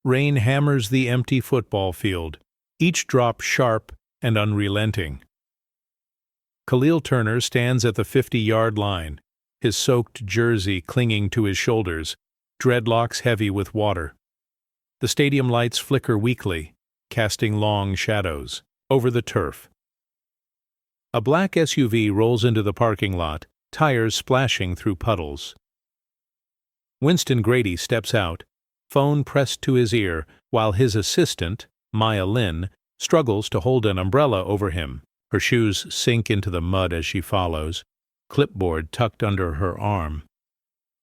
Rain hammers the empty football field, each drop sharp and unrelenting. Khalil Turner stands at the 50-yard line, his soaked jersey clinging to his shoulders, dreadlocks heavy with water. The stadium lights flicker weakly, casting long shadows over the turf. A black SUV rolls into the parking lot, tires splashing through puddles. Winston Grady steps out, phone pressed to his ear, while his assistant, Maya Lynn, struggles to hold an umbrella over him. Her shoes sink into the mud as she follows, clipboard tucked under her arm.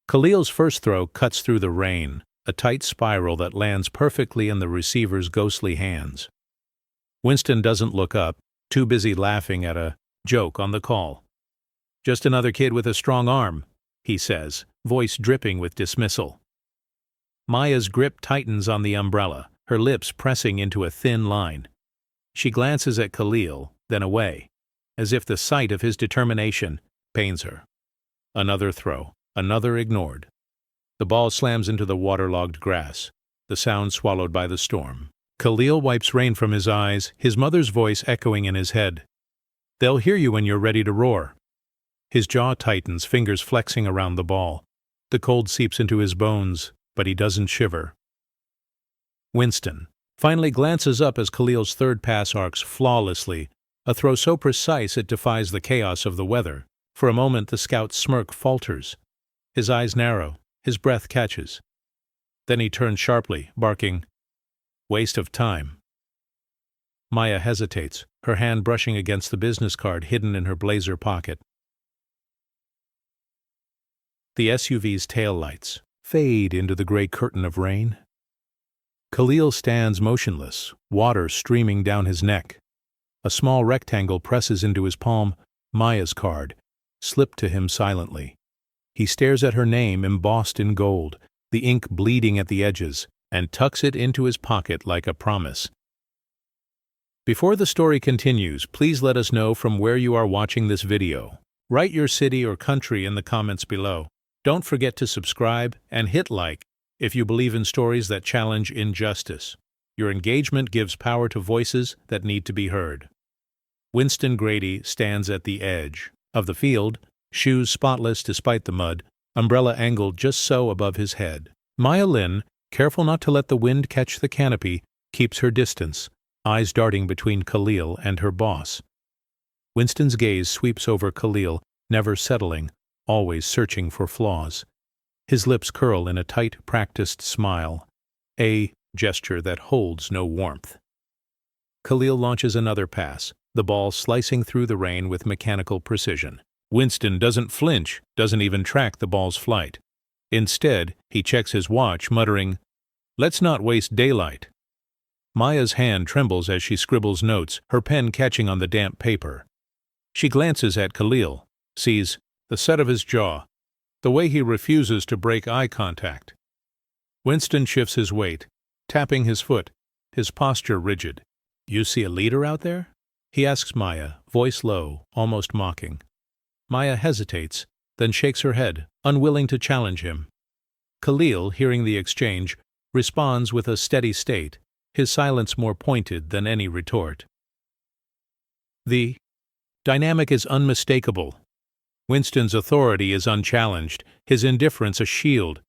Khalil's first throw cuts through the rain, a tight spiral that lands perfectly in the receiver's ghostly hands. Winston doesn't look up, too busy laughing at a joke on the call. "Just another kid with a strong arm," he says, voice dripping with dismissal. Maya's grip tightens on the umbrella, her lips pressing into a thin line. She glances at Khalil, then away, as if the sight of his determination pains her. Another throw, another ignored. The ball slams into the waterlogged grass, the sound swallowed by the storm. Khalil wipes rain from his eyes, his mother's voice echoing in his head. "They'll hear you when you're ready to roar." His jaw tightens, fingers flexing around the ball. The cold seeps into his bones, but he doesn't shiver. Winston finally glances up as Khalil's third pass arcs flawlessly, a throw so precise it defies the chaos of the weather. For a moment the scout's smirk falters. His eyes narrow, his breath catches. Then he turns sharply, barking, "Waste of time." Maya hesitates, her hand brushing against the business card hidden in her blazer pocket. The SUV's taillights fade into the gray curtain of rain. Khalil stands motionless, water streaming down his neck. A small rectangle presses into his palm, Maya's card, slipped to him silently. He stares at her name embossed in gold, the ink bleeding at the edges, and tucks it into his pocket like a promise. Before the story continues, please let us know from where you are watching this video. Write your city or country in the comments below. Don't forget to subscribe and hit like if you believe in stories that challenge injustice. Your engagement gives power to voices that need to be heard. Winston Grady stands at the edge of the field, shoes spotless despite the mud, umbrella angled just so above his head. Maya Lynn, careful not to let the wind catch the canopy, keeps her distance, eyes darting between Khalil and her boss. Winston's gaze sweeps over Khalil, never settling, always searching for flaws. His lips curl in a tight, practiced smile, a gesture that holds no warmth. Khalil launches another pass, the ball slicing through the rain with mechanical precision. Winston doesn't flinch, doesn't even track the ball's flight. Instead, he checks his watch, muttering, "Let's not waste daylight." Maya's hand trembles as she scribbles notes, her pen catching on the damp paper. She glances at Khalil, sees the set of his jaw, the way he refuses to break eye contact. Winston shifts his weight, tapping his foot, his posture rigid. "You see a leader out there?" he asks Maya, voice low, almost mocking. Maya hesitates, then shakes her head, unwilling to challenge him. Khalil, hearing the exchange, responds with a steady state, his silence more pointed than any retort. The dynamic is unmistakable. Winston's authority is unchallenged, his indifference a shield.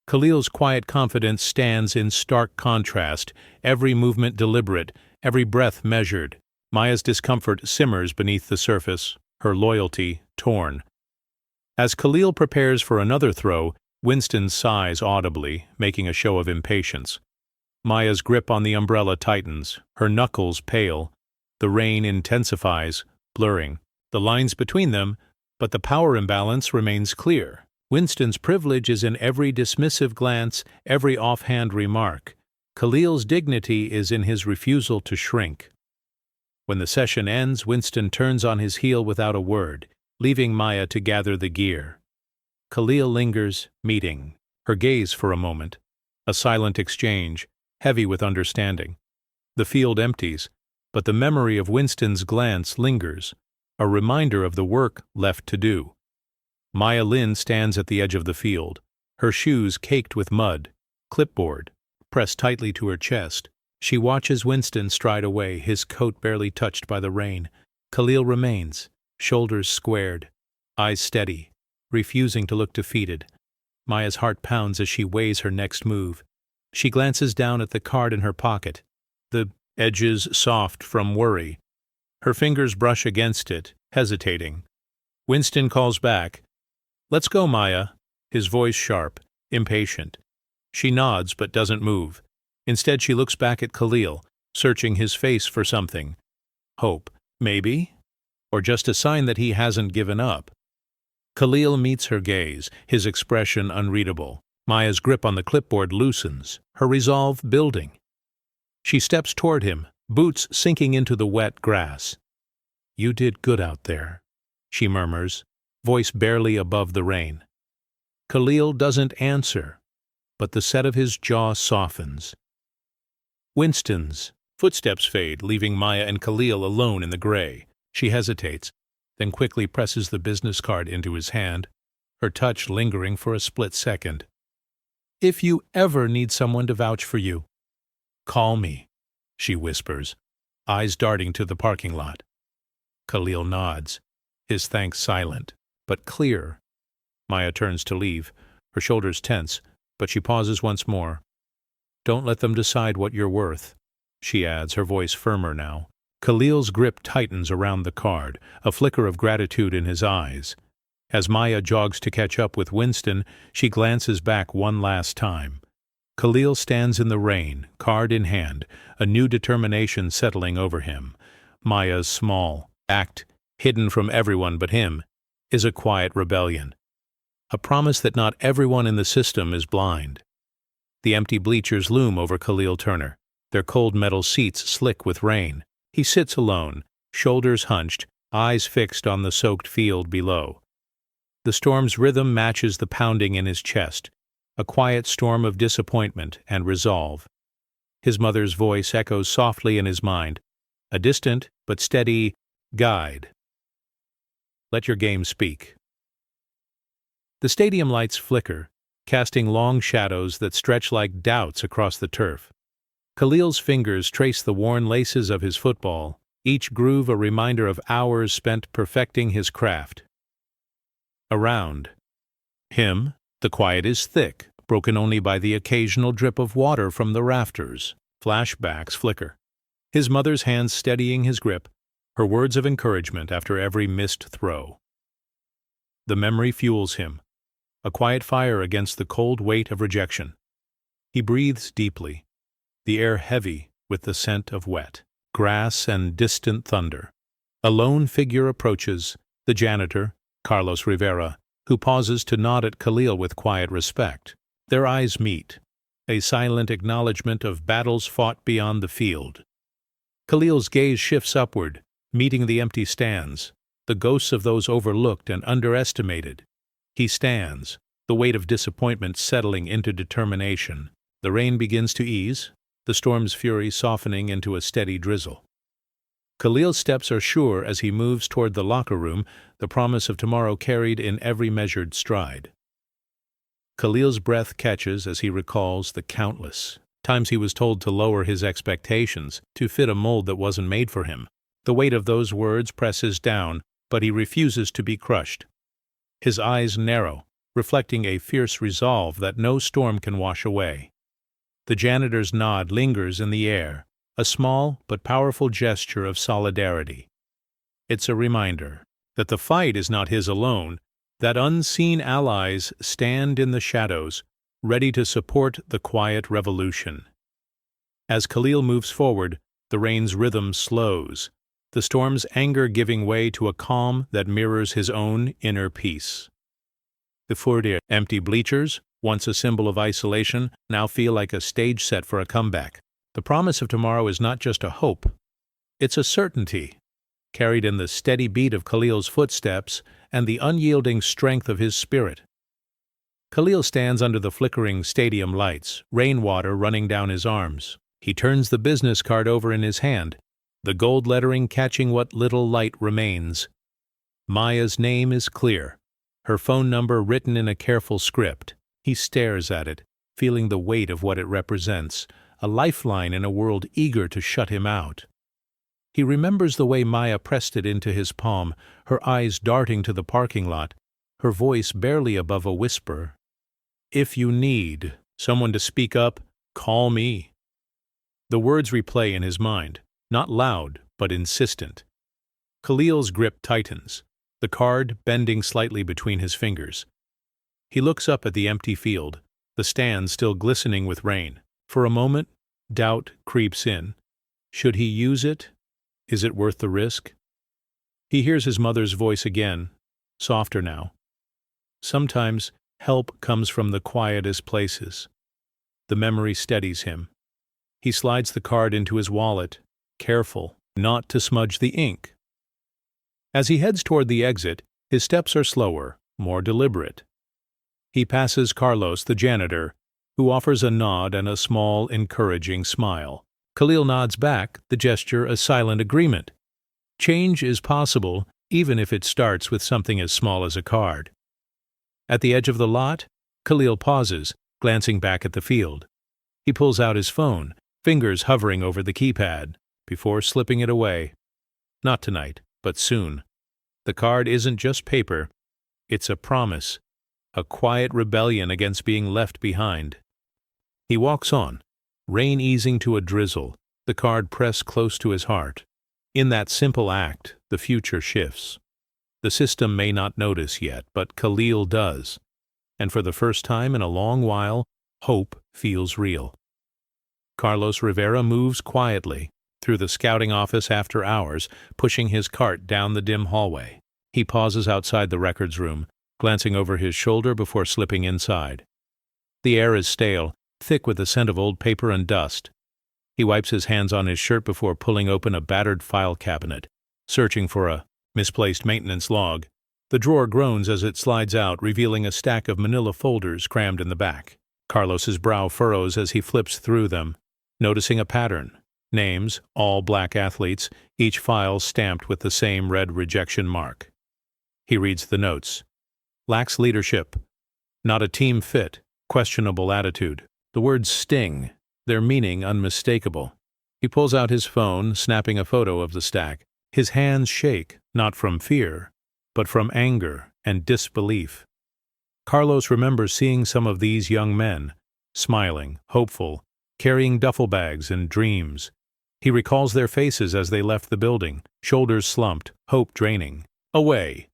Khalil's quiet confidence stands in stark contrast, every movement deliberate, every breath measured. Maya's discomfort simmers beneath the surface, her loyalty torn. As Khalil prepares for another throw, Winston sighs audibly, making a show of impatience. Maya's grip on the umbrella tightens, her knuckles pale. The rain intensifies, blurring the lines between them, but the power imbalance remains clear. Winston's privilege is in every dismissive glance, every offhand remark. Khalil's dignity is in his refusal to shrink. When the session ends, Winston turns on his heel without a word, leaving Maya to gather the gear. Khalil lingers, meeting her gaze for a moment. A silent exchange, heavy with understanding. The field empties, but the memory of Winston's glance lingers, a reminder of the work left to do. Maya Lynn stands at the edge of the field, her shoes caked with mud, clipboard pressed tightly to her chest. She watches Winston stride away, his coat barely touched by the rain. Khalil remains, shoulders squared, eyes steady, refusing to look defeated. Maya's heart pounds as she weighs her next move. She glances down at the card in her pocket, the edges soft from worry. Her fingers brush against it, hesitating. Winston calls back, "Let's go, Maya," his voice sharp, impatient. She nods but doesn't move. Instead, she looks back at Khalil, searching his face for something. Hope, maybe? Or just a sign that he hasn't given up. Khalil meets her gaze, his expression unreadable. Maya's grip on the clipboard loosens, her resolve building. She steps toward him, boots sinking into the wet grass. "You did good out there," she murmurs, voice barely above the rain. Khalil doesn't answer, but the set of his jaw softens. Winston's footsteps fade, leaving Maya and Khalil alone in the gray. She hesitates, then quickly presses the business card into his hand, her touch lingering for a split second. "If you ever need someone to vouch for you, call me," she whispers, eyes darting to the parking lot. Khalil nods, his thanks silent, but clear. Maya turns to leave, her shoulders tense, but she pauses once more. "Don't let them decide what you're worth," she adds, her voice firmer now. Khalil's grip tightens around the card, a flicker of gratitude in his eyes. As Maya jogs to catch up with Winston, she glances back one last time. Khalil stands in the rain, card in hand, a new determination settling over him. Maya's small act, hidden from everyone but him, is a quiet rebellion. A promise that not everyone in the system is blind. The empty bleachers loom over Khalil Turner, their cold metal seats slick with rain. He sits alone, shoulders hunched, eyes fixed on the soaked field below. The storm's rhythm matches the pounding in his chest, a quiet storm of disappointment and resolve. His mother's voice echoes softly in his mind, a distant but steady guide. "Let your game speak." The stadium lights flicker, casting long shadows that stretch like doubts across the turf. Khalil's fingers trace the worn laces of his football, each groove a reminder of hours spent perfecting his craft. Around him, the quiet is thick, broken only by the occasional drip of water from the rafters. Flashbacks flicker. His mother's hands steadying his grip, her words of encouragement after every missed throw. The memory fuels him, a quiet fire against the cold weight of rejection. He breathes deeply, the air heavy with the scent of wet, grass and distant thunder. A lone figure approaches, the janitor, Carlos Rivera, who pauses to nod at Khalil with quiet respect. Their eyes meet, a silent acknowledgement of battles fought beyond the field. Khalil's gaze shifts upward, meeting the empty stands, the ghosts of those overlooked and underestimated. He stands, the weight of disappointment settling into determination. The rain begins to ease, the storm's fury softening into a steady drizzle. Khalil's steps are sure as he moves toward the locker room, the promise of tomorrow carried in every measured stride. Khalil's breath catches as he recalls the countless times he was told to lower his expectations, to fit a mold that wasn't made for him. The weight of those words presses down, but he refuses to be crushed. His eyes narrow, reflecting a fierce resolve that no storm can wash away. The janitor's nod lingers in the air, a small but powerful gesture of solidarity. It's a reminder that the fight is not his alone, that unseen allies stand in the shadows, ready to support the quiet revolution. As Khalil moves forward, the rain's rhythm slows, the storm's anger giving way to a calm that mirrors his own inner peace. The fairytale empty bleachers, once a symbol of isolation, now feel like a stage set for a comeback. The promise of tomorrow is not just a hope, it's a certainty, carried in the steady beat of Khalil's footsteps and the unyielding strength of his spirit. Khalil stands under the flickering stadium lights, rainwater running down his arms. He turns the business card over in his hand, the gold lettering catching what little light remains. Maya's name is clear, her phone number written in a careful script. He stares at it, feeling the weight of what it represents, a lifeline in a world eager to shut him out. He remembers the way Maya pressed it into his palm, her eyes darting to the parking lot, her voice barely above a whisper. "If you need someone to speak up, call me." The words replay in his mind, not loud, but insistent. Khalil's grip tightens, the card bending slightly between his fingers. He looks up at the empty field, the stands still glistening with rain. For a moment, doubt creeps in. Should he use it? Is it worth the risk? He hears his mother's voice again, softer now. Sometimes help comes from the quietest places. The memory steadies him. He slides the card into his wallet, careful not to smudge the ink. As he heads toward the exit, his steps are slower, more deliberate. He passes Carlos, the janitor, who offers a nod and a small, encouraging smile. Khalil nods back, the gesture a silent agreement. Change is possible, even if it starts with something as small as a card. At the edge of the lot, Khalil pauses, glancing back at the field. He pulls out his phone, fingers hovering over the keypad, before slipping it away. Not tonight, but soon. The card isn't just paper, it's a promise, a quiet rebellion against being left behind. He walks on, rain easing to a drizzle, the card pressed close to his heart. In that simple act, the future shifts. The system may not notice yet, but Khalil does. And for the first time in a long while, hope feels real. Carlos Rivera moves quietly through the scouting office after hours, pushing his cart down the dim hallway. He pauses outside the records room, glancing over his shoulder before slipping inside. The air is stale, thick with the scent of old paper and dust. He wipes his hands on his shirt before pulling open a battered file cabinet, searching for a misplaced maintenance log. The drawer groans as it slides out, revealing a stack of manila folders crammed in the back. Carlos's brow furrows as he flips through them, noticing a pattern. Names, all black athletes, each file stamped with the same red rejection mark. He reads the notes. Lacks leadership. Not a team fit. Questionable attitude. The words sting, their meaning unmistakable. He pulls out his phone, snapping a photo of the stack. His hands shake, not from fear, but from anger and disbelief. Carlos remembers seeing some of these young men, smiling, hopeful, carrying duffel bags and dreams. He recalls their faces as they left the building, shoulders slumped, hope draining. Away.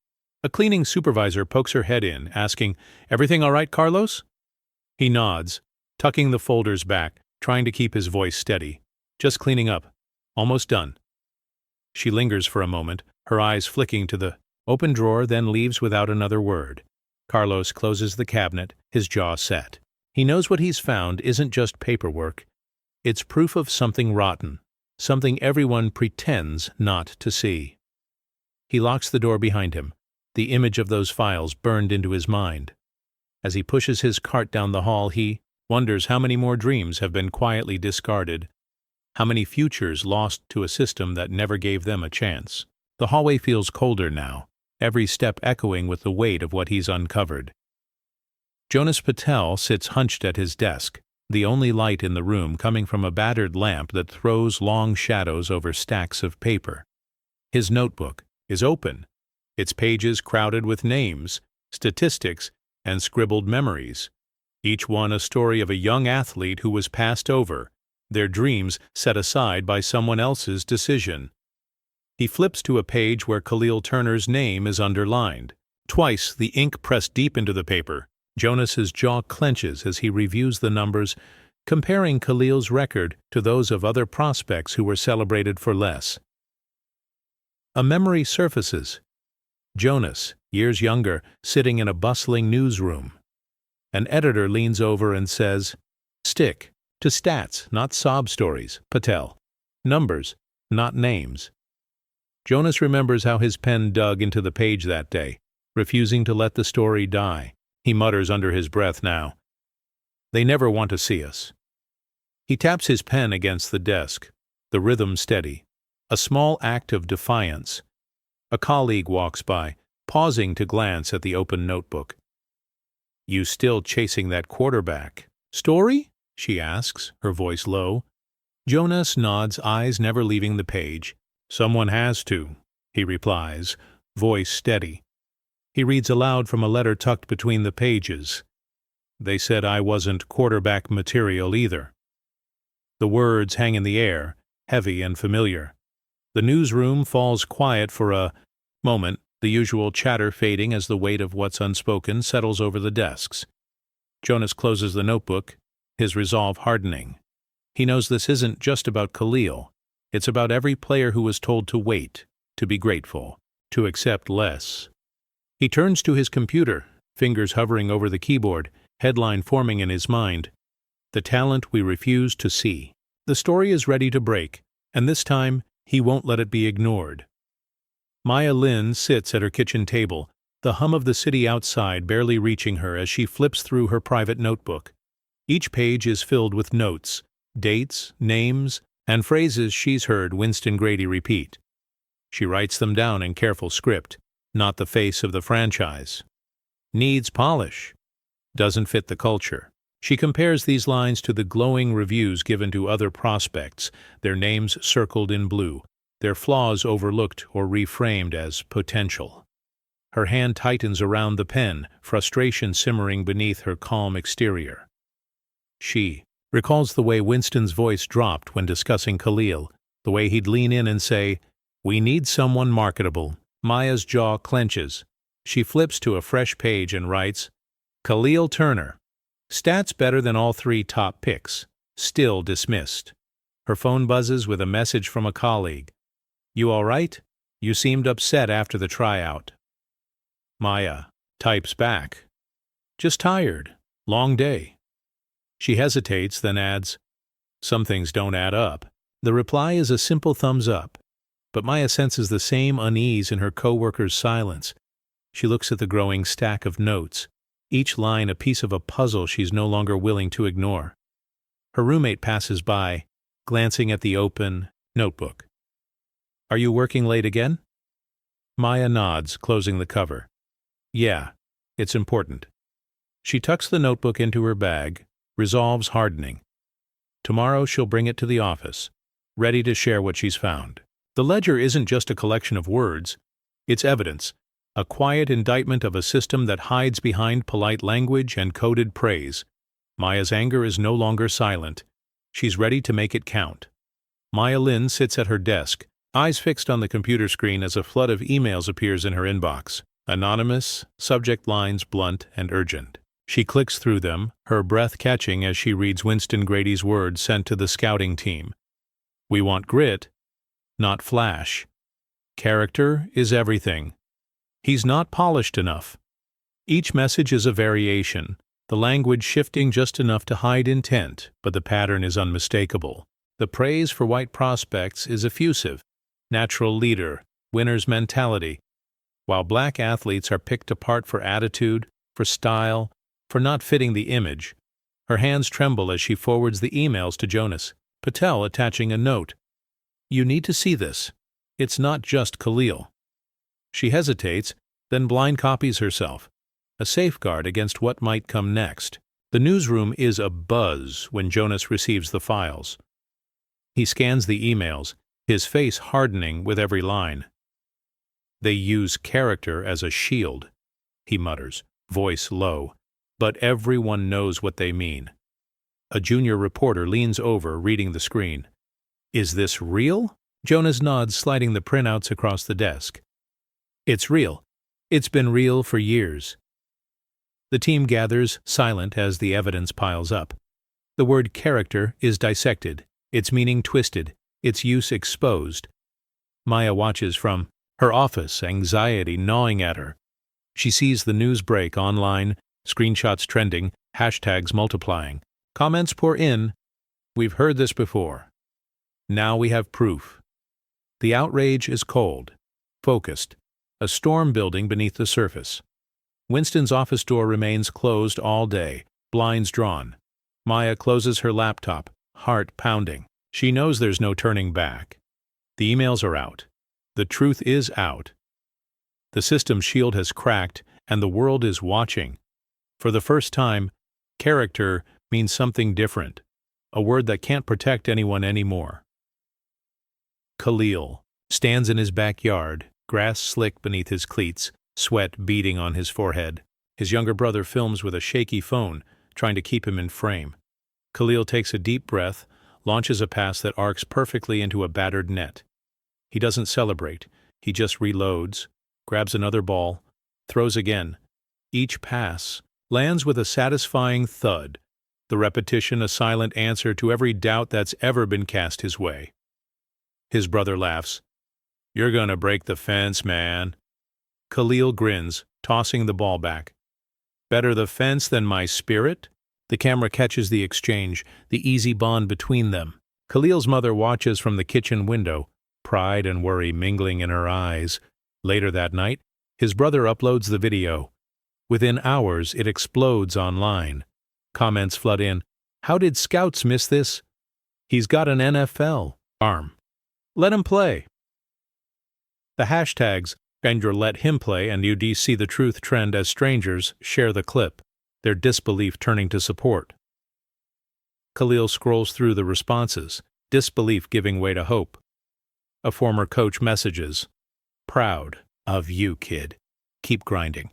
A cleaning supervisor pokes her head in, asking, "Everything all right, Carlos?" He nods, tucking the folders back, trying to keep his voice steady. "Just cleaning up. Almost done." She lingers for a moment, her eyes flicking to the open drawer, then leaves without another word. Carlos closes the cabinet, his jaw set. He knows what he's found isn't just paperwork. It's proof of something rotten, something everyone pretends not to see. He locks the door behind him, the image of those files burned into his mind. As he pushes his cart down the hall, he wonders how many more dreams have been quietly discarded, how many futures lost to a system that never gave them a chance. The hallway feels colder now, every step echoing with the weight of what he's uncovered. Jonas Patel sits hunched at his desk, the only light in the room coming from a battered lamp that throws long shadows over stacks of paper. His notebook is open, its pages crowded with names, statistics, and scribbled memories, each one a story of a young athlete who was passed over, their dreams set aside by someone else's decision. He flips to a page where Khalil Turner's name is underlined. Twice the ink pressed deep into the paper. Jonas's jaw clenches as he reviews the numbers, comparing Khalil's record to those of other prospects who were celebrated for less. A memory surfaces. Jonas, years younger, sitting in a bustling newsroom. An editor leans over and says, "Stick to stats, not sob stories, Patel. Numbers, not names." Jonas remembers how his pen dug into the page that day, refusing to let the story die. He mutters under his breath now, "They never want to see us." He taps his pen against the desk, the rhythm steady, a small act of defiance. A colleague walks by, pausing to glance at the open notebook. "You still chasing that quarterback?" Story? She asks, her voice low. Jonas nods, eyes never leaving the page. Someone has to, he replies, voice steady. He reads aloud from a letter tucked between the pages. They said I wasn't quarterback material either. The words hang in the air, heavy and familiar. The newsroom falls quiet for a moment, the usual chatter fading as the weight of what's unspoken settles over the desks. Jonas closes the notebook, his resolve hardening. He knows this isn't just about Khalil. It's about every player who was told to wait, to be grateful, to accept less. He turns to his computer, fingers hovering over the keyboard, headline forming in his mind. The talent we refuse to see. The story is ready to break, and this time he won't let it be ignored. Maya Lin sits at her kitchen table, the hum of the city outside barely reaching her as she flips through her private notebook. Each page is filled with notes, dates, names, and phrases she's heard Winston Grady repeat. She writes them down in careful script, not the face of the franchise. Needs polish. Doesn't fit the culture. She compares these lines to the glowing reviews given to other prospects, their names circled in blue, their flaws overlooked or reframed as potential. Her hand tightens around the pen, frustration simmering beneath her calm exterior. She recalls the way Winston's voice dropped when discussing Khalil, the way he'd lean in and say, "We need someone marketable." Maya's jaw clenches. She flips to a fresh page and writes, Khalil Turner. Stats better than all 3 top picks. Still dismissed. Her phone buzzes with a message from a colleague. You all right? You seemed upset after the tryout. Maya types back. Just tired. Long day. She hesitates, then adds, Some things don't add up. The reply is a simple thumbs up, but Maya senses the same unease in her coworker's silence. She looks at the growing stack of notes, each line a piece of a puzzle she's no longer willing to ignore. Her roommate passes by, glancing at the open notebook. Are you working late again? Maya nods, closing the cover. Yeah, it's important. She tucks the notebook into her bag, resolves hardening. Tomorrow she'll bring it to the office, ready to share what she's found. The ledger isn't just a collection of words, it's evidence, a quiet indictment of a system that hides behind polite language and coded praise. Maya's anger is no longer silent. She's ready to make it count. Maya Lin sits at her desk, eyes fixed on the computer screen as a flood of emails appears in her inbox. Anonymous, subject lines blunt and urgent. She clicks through them, her breath catching as she reads Winston Grady's words sent to the scouting team. We want grit, not flash. Character is everything. He's not polished enough. Each message is a variation, the language shifting just enough to hide intent, but the pattern is unmistakable. The praise for white prospects is effusive, natural leader, winner's mentality, while black athletes are picked apart for attitude, for style, for not fitting the image. Her hands tremble as she forwards the emails to Jonas, Patel attaching a note. You need to see this. It's not just Khalil. She hesitates, then blind copies herself, a safeguard against what might come next. The newsroom is abuzz when Jonas receives the files. He scans the emails, his face hardening with every line. They use character as a shield, he mutters, voice low, but everyone knows what they mean. A junior reporter leans over, reading the screen. Is this real? Jonas nods, sliding the printouts across the desk. It's real. It's been real for years. The team gathers, silent as the evidence piles up. The word character is dissected, its meaning twisted, its use exposed. Maya watches from her office, anxiety gnawing at her. She sees the news break online, screenshots trending, hashtags multiplying. Comments pour in. We've heard this before. Now we have proof. The outrage is cold, focused, a storm building beneath the surface. Winston's office door remains closed all day, blinds drawn. Maya closes her laptop, heart pounding. She knows there's no turning back. The emails are out. The truth is out. The system's shield has cracked, and the world is watching. For the first time, character means something different, a word that can't protect anyone anymore. Khalil stands in his backyard, grass slick beneath his cleats, sweat beading on his forehead. His younger brother films with a shaky phone, trying to keep him in frame. Khalil takes a deep breath, launches a pass that arcs perfectly into a battered net. He doesn't celebrate, he just reloads, grabs another ball, throws again. Each pass lands with a satisfying thud, the repetition a silent answer to every doubt that's ever been cast his way. His brother laughs. "You're gonna break the fence, man." Khalil grins, tossing the ball back. "Better the fence than my spirit?" The camera catches the exchange, the easy bond between them. Khalil's mother watches from the kitchen window, pride and worry mingling in her eyes. Later that night, his brother uploads the video. Within hours, it explodes online. Comments flood in. "How did scouts miss this? He's got an NFL arm. Let him play." The hashtags "and your let him play" and "UD see the truth" trend as strangers share the clip, their disbelief turning to support. Khalil scrolls through the responses, disbelief giving way to hope. A former coach messages, "Proud of you, kid. Keep grinding."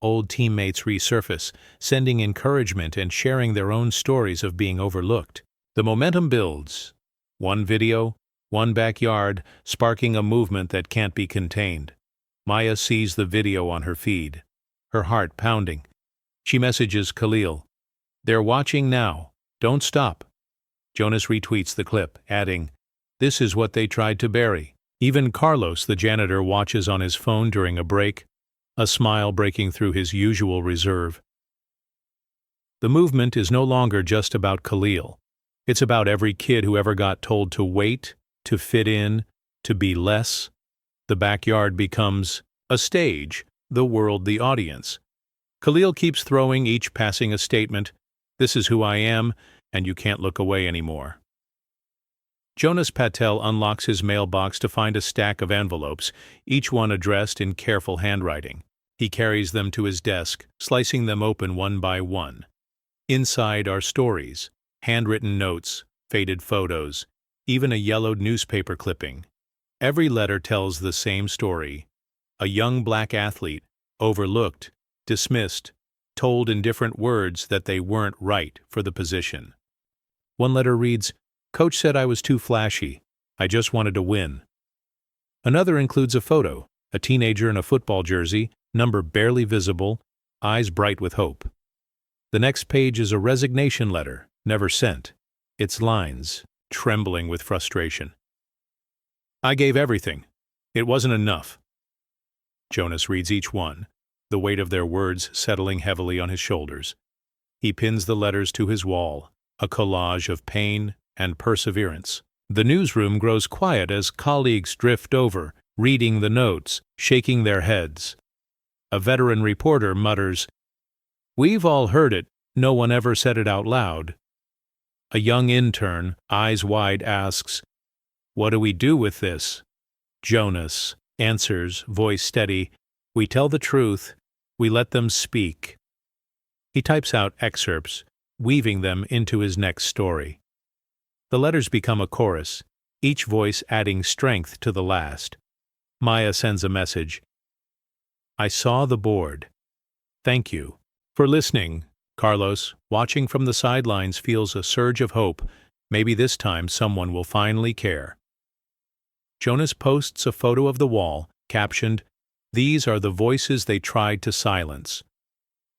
Old teammates resurface, sending encouragement and sharing their own stories of being overlooked. The momentum builds. One video, one backyard, sparking a movement that can't be contained. Maya sees the video on her feed, her heart pounding. She messages Khalil, "They're watching now. Don't stop." Jonas retweets the clip, adding, "This is what they tried to bury." Even Carlos, the janitor, watches on his phone during a break, a smile breaking through his usual reserve. The movement is no longer just about Khalil. It's about every kid who ever got told to wait, to fit in, to be less. The backyard becomes a stage, the world the audience. Khalil keeps throwing, each passing a statement, "This is who I am, and you can't look away anymore." Jonas Patel unlocks his mailbox to find a stack of envelopes, each one addressed in careful handwriting. He carries them to his desk, slicing them open one by one. Inside are stories, handwritten notes, faded photos, even a yellowed newspaper clipping. Every letter tells the same story. A young black athlete, overlooked, dismissed, told in different words that they weren't right for the position. One letter reads, "Coach said I was too flashy. I just wanted to win." Another includes a photo, a teenager in a football jersey, number barely visible, eyes bright with hope. The next page is a resignation letter, never sent. Its lines, trembling with frustration. "I gave everything. It wasn't enough." Jonas reads each one, the weight of their words settling heavily on his shoulders. He pins the letters to his wall, a collage of pain and perseverance. The newsroom grows quiet as colleagues drift over, reading the notes, shaking their heads. A veteran reporter mutters, "We've all heard it, no one ever said it out loud." A young intern, eyes wide, asks, "What do we do with this?" Jonas answers, voice steady, "We tell the truth, we let them speak." He types out excerpts, weaving them into his next story. The letters become a chorus, each voice adding strength to the last. Maya sends a message. "I saw the board. Thank you for listening." Carlos, watching from the sidelines, feels a surge of hope. Maybe this time someone will finally care. Jonas posts a photo of the wall, captioned, "These are the voices they tried to silence."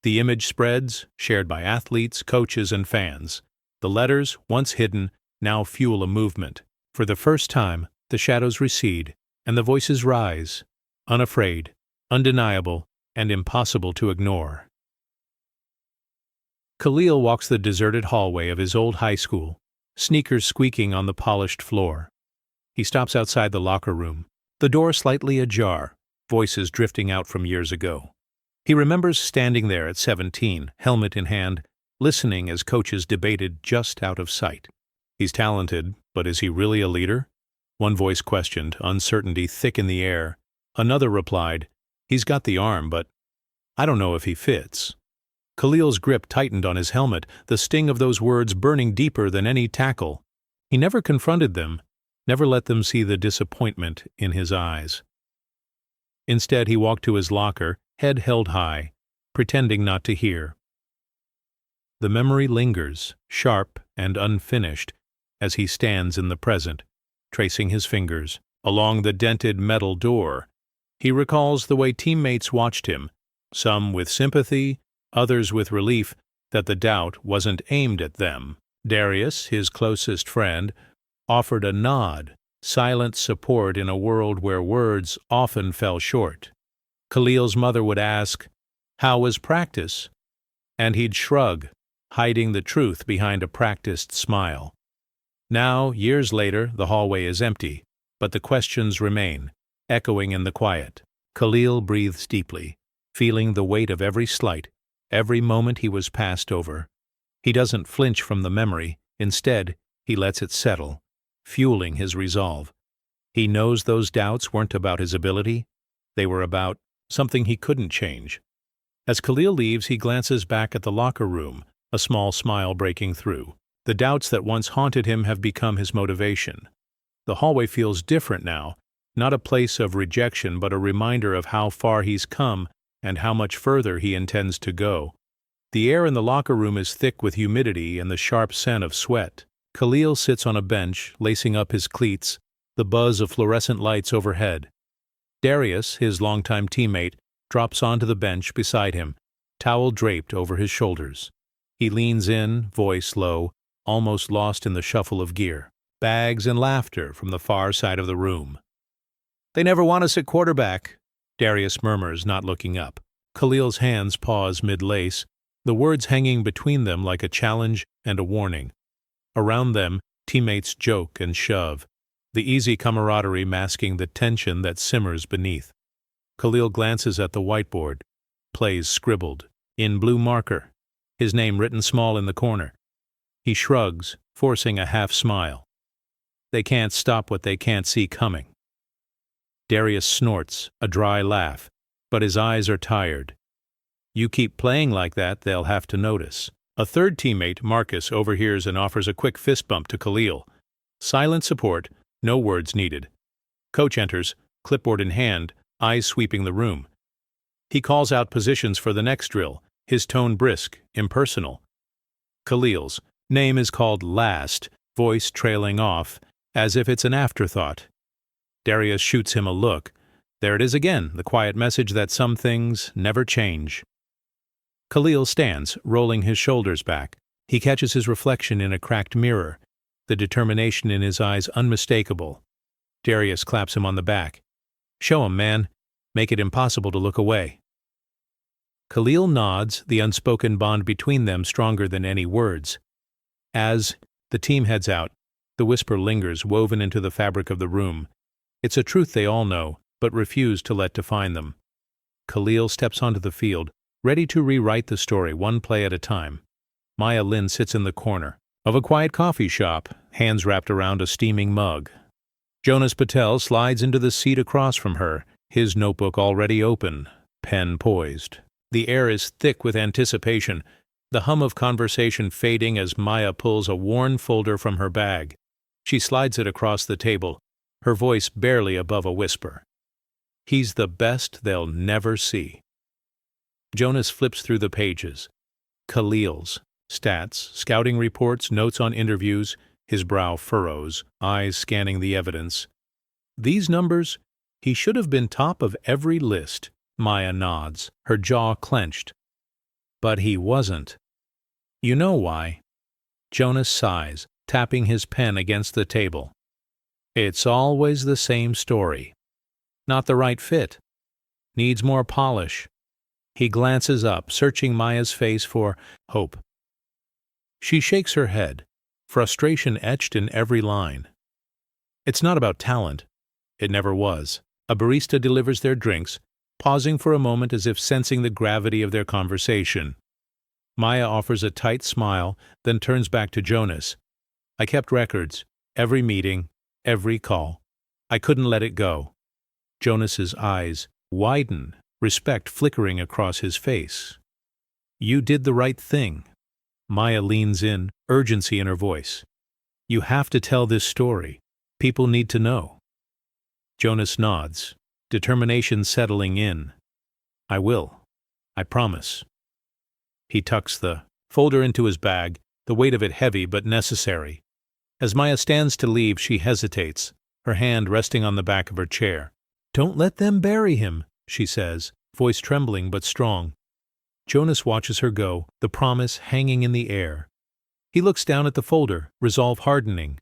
The image spreads, shared by athletes, coaches, and fans. The letters, once hidden, now fuel a movement. For the first time, the shadows recede, and the voices rise, unafraid, undeniable, and impossible to ignore. Khalil walks the deserted hallway of his old high school, sneakers squeaking on the polished floor. He stops outside the locker room, the door slightly ajar, voices drifting out from years ago. He remembers standing there at 17, helmet in hand, listening as coaches debated just out of sight. He's talented, but is he really a leader? One voice questioned, uncertainty thick in the air. Another replied, "He's got the arm, but I don't know if he fits." Khalil's grip tightened on his helmet, the sting of those words burning deeper than any tackle. He never confronted them, never let them see the disappointment in his eyes. Instead, he walked to his locker, head held high, pretending not to hear. The memory lingers, sharp and unfinished, as he stands in the present, tracing his fingers along the dented metal door. He recalls the way teammates watched him, some with sympathy, others with relief that the doubt wasn't aimed at them. Darius, his closest friend, offered a nod, silent support in a world where words often fell short. Khalil's mother would ask, "How was practice?" And he'd shrug, hiding the truth behind a practiced smile. Now, years later, the hallway is empty, but the questions remain, echoing in the quiet. Khalil breathes deeply, feeling the weight of every slight, every moment he was passed over. He doesn't flinch from the memory. Instead, he lets it settle, fueling his resolve. He knows those doubts weren't about his ability. They were about something he couldn't change. As Khalil leaves, he glances back at the locker room, a small smile breaking through. The doubts that once haunted him have become his motivation. The hallway feels different now, not a place of rejection but a reminder of how far he's come and how much further he intends to go. The air in the locker room is thick with humidity and the sharp scent of sweat. Khalil sits on a bench, lacing up his cleats, the buzz of fluorescent lights overhead. Darius, his longtime teammate, drops onto the bench beside him, towel draped over his shoulders. He leans in, voice low, almost lost in the shuffle of gear. Bags and laughter from the far side of the room. "They never want us at quarterback," Darius murmurs, not looking up. Khalil's hands pause mid-lace, the words hanging between them like a challenge and a warning. Around them, teammates joke and shove, the easy camaraderie masking the tension that simmers beneath. Khalil glances at the whiteboard, plays scribbled, in blue marker, his name written small in the corner. He shrugs, forcing a half-smile. They can't stop what they can't see coming. Darius snorts, a dry laugh, but his eyes are tired. You keep playing like that, they'll have to notice. A third teammate, Marcus, overhears and offers a quick fist bump to Khalil. Silent support, no words needed. Coach enters, clipboard in hand, eyes sweeping the room. He calls out positions for the next drill, his tone brisk, impersonal. Khalil's name is called last, voice trailing off, as if it's an afterthought. Darius shoots him a look. There it is again, the quiet message that some things never change. Khalil stands, rolling his shoulders back. He catches his reflection in a cracked mirror, the determination in his eyes unmistakable. Darius claps him on the back. "Show him, man. Make it impossible to look away." Khalil nods, the unspoken bond between them stronger than any words. As the team heads out, the whisper lingers, woven into the fabric of the room. It's a truth they all know, but refuse to let define them. Khalil steps onto the field, ready to rewrite the story one play at a time. Maya Lin sits in the corner of a quiet coffee shop, hands wrapped around a steaming mug. Jonas Patel slides into the seat across from her, his notebook already open, pen poised. The air is thick with anticipation, the hum of conversation fading as Maya pulls a worn folder from her bag. She slides it across the table, her voice barely above a whisper. "He's the best they'll never see." Jonas flips through the pages. Khalil's, stats, scouting reports, notes on interviews, his brow furrows, eyes scanning the evidence. These numbers? He should have been top of every list. Maya nods, her jaw clenched. But he wasn't. You know why? Jonas sighs, tapping his pen against the table. It's always the same story. Not the right fit. Needs more polish. He glances up, searching Maya's face for hope. She shakes her head, frustration etched in every line. It's not about talent. It never was. A barista delivers their drinks, pausing for a moment as if sensing the gravity of their conversation. Maya offers a tight smile, then turns back to Jonas. I kept records, every meeting, every call. I couldn't let it go. Jonas's eyes widen, respect flickering across his face. You did the right thing. Maya leans in, urgency in her voice. You have to tell this story. People need to know. Jonas nods, determination settling in. I will. I promise. He tucks the folder into his bag, the weight of it heavy but necessary. As Maya stands to leave, she hesitates, her hand resting on the back of her chair. Don't let them bury him, she says, voice trembling but strong. Jonas watches her go, the promise hanging in the air. He looks down at the folder, resolve hardening.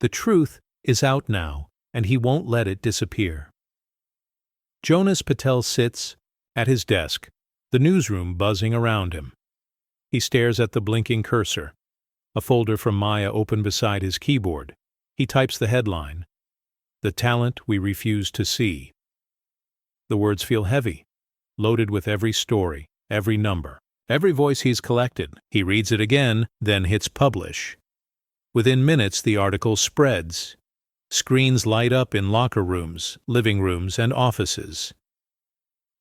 The truth is out now, and he won't let it disappear. Jonas Patel sits at his desk, the newsroom buzzing around him. He stares at the blinking cursor, a folder from Maya open beside his keyboard. He types the headline, The Talent We Refuse to See. The words feel heavy, loaded with every story, every number, every voice he's collected. He reads it again, then hits publish. Within minutes, the article spreads. Screens light up in locker rooms, living rooms, and offices.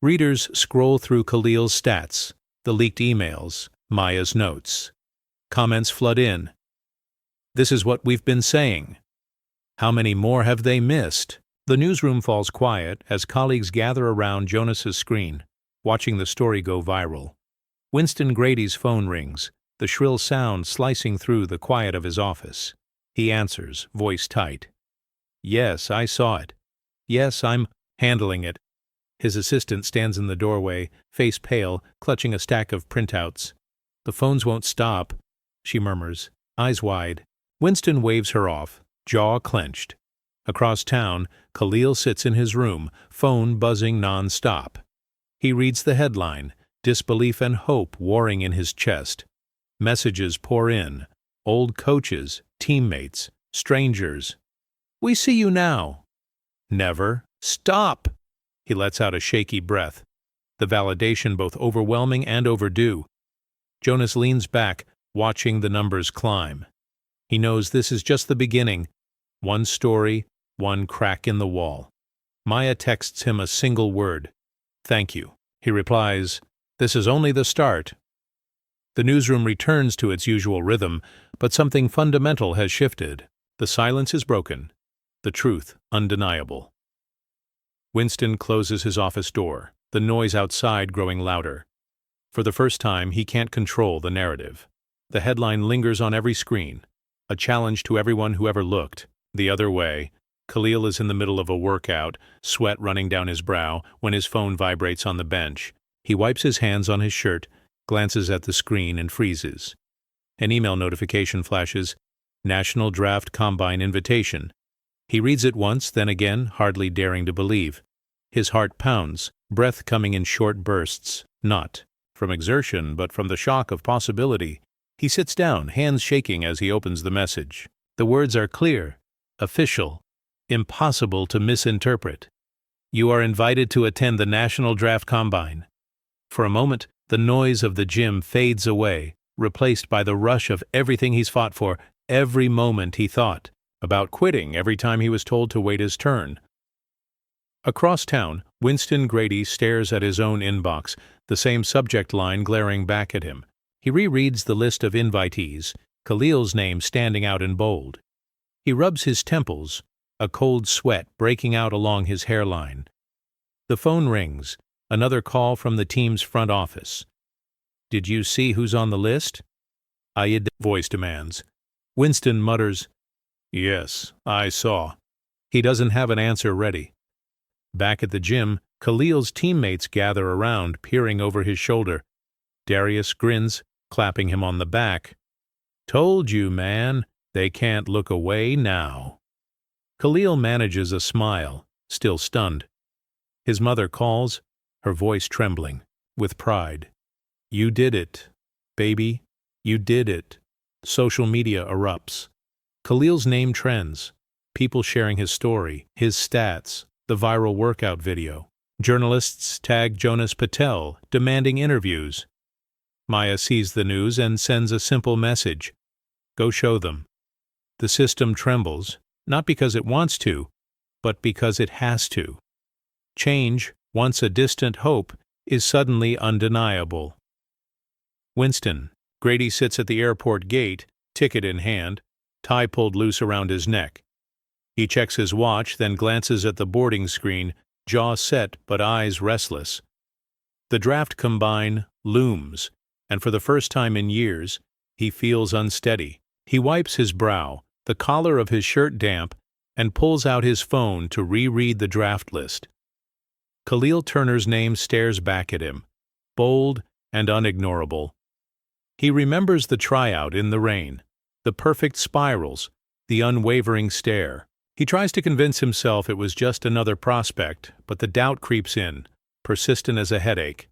Readers scroll through Khalil's stats, the leaked emails, Maya's notes. Comments flood in. This is what we've been saying. How many more have they missed? The newsroom falls quiet as colleagues gather around Jonas's screen, watching the story go viral. Winston Grady's phone rings, the shrill sound slicing through the quiet of his office. He answers, voice tight. Yes, I saw it. Yes, I'm handling it. His assistant stands in the doorway, face pale, clutching a stack of printouts. The phones won't stop, she murmurs, eyes wide. Winston waves her off, jaw clenched. Across town, Khalil sits in his room, phone buzzing non-stop. He reads the headline, disbelief and hope warring in his chest. Messages pour in, old coaches, teammates, strangers. We see you now. Never. Stop! He lets out a shaky breath, the validation both overwhelming and overdue. Jonas leans back, watching the numbers climb. He knows this is just the beginning. One story, one crack in the wall. Maya texts him a single word. Thank you. He replies, This is only the start. The newsroom returns to its usual rhythm, but something fundamental has shifted. The silence is broken, the truth undeniable. Winston closes his office door, the noise outside growing louder. For the first time, he can't control the narrative. The headline lingers on every screen, a challenge to everyone who ever looked. The other way, Khalil is in the middle of a workout, sweat running down his brow, when his phone vibrates on the bench. He wipes his hands on his shirt, glances at the screen, and freezes. An email notification flashes, National Draft Combine Invitation. He reads it once, then again, hardly daring to believe. His heart pounds, breath coming in short bursts, not from exertion, but from the shock of possibility. He sits down, hands shaking as he opens the message. The words are clear, official, impossible to misinterpret. You are invited to attend the National Draft Combine. For a moment, the noise of the gym fades away, replaced by the rush of everything he's fought for. Every moment he thought about quitting, every time he was told to wait his turn. Across town, Winston Grady stares at his own inbox, the same subject line glaring back at him. He rereads the list of invitees, Khalil's name standing out in bold. He rubs his temples, a cold sweat breaking out along his hairline. The phone rings, another call from the team's front office. Did you see who's on the list? Ayed voice demands. Winston mutters, Yes, I saw. He doesn't have an answer ready. Back at the gym, Khalil's teammates gather around, peering over his shoulder. Darius grins, clapping him on the back. Told you, man, they can't look away now. Khalil manages a smile, still stunned. His mother calls, her voice trembling, with pride. You did it, baby. You did it. Social media erupts. Khalil's name trends. People sharing his story, his stats, the viral workout video. Journalists tag Jonas Patel, demanding interviews. Maya sees the news and sends a simple message. Go show them. The system trembles, not because it wants to, but because it has to. Change, once a distant hope, is suddenly undeniable. Winston. Grady sits at the airport gate, ticket in hand, tie pulled loose around his neck. He checks his watch, then glances at the boarding screen, jaw set but eyes restless. The draft combine looms, and for the first time in years, he feels unsteady. He wipes his brow, the collar of his shirt damp, and pulls out his phone to reread the draft list. Khalil Turner's name stares back at him, bold and unignorable. He remembers the tryout in the rain, the perfect spirals, the unwavering stare. He tries to convince himself it was just another prospect, but the doubt creeps in, persistent as a headache.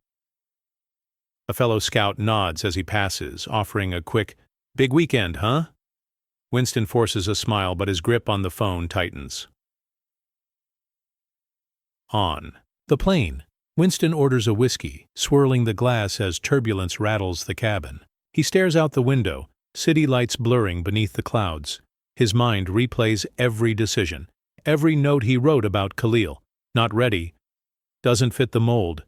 A fellow scout nods as he passes, offering a quick, "Big weekend, huh?" Winston forces a smile, but his grip on the phone tightens. On the plane, Winston orders a whiskey, swirling the glass as turbulence rattles the cabin. He stares out the window, city lights blurring beneath the clouds. His mind replays every decision, every note he wrote about Khalil. Not ready, doesn't fit the mold.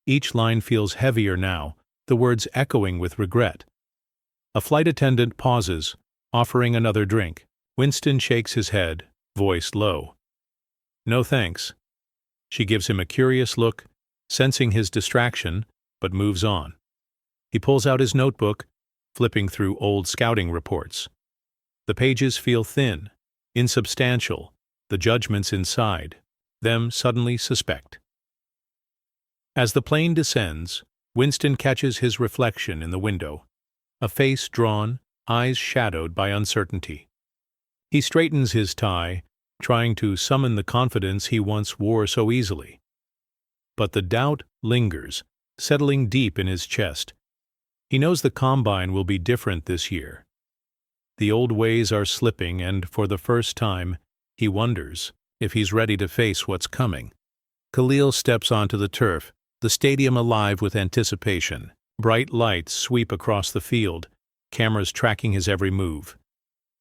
Each line feels heavier now, the words echoing with regret. A flight attendant pauses, offering another drink. Winston shakes his head, voice low. "No thanks." She gives him a curious look, sensing his distraction, but moves on. He pulls out his notebook, flipping through old scouting reports. The pages feel thin, insubstantial, the judgments inside, them suddenly suspect. As the plane descends, Winston catches his reflection in the window, a face drawn, eyes shadowed by uncertainty. He straightens his tie, trying to summon the confidence he once wore so easily. But the doubt lingers, settling deep in his chest. He knows the combine will be different this year. The old ways are slipping, and for the first time, he wonders if he's ready to face what's coming. Khalil steps onto the turf, the stadium alive with anticipation. Bright lights sweep across the field, cameras tracking his every move.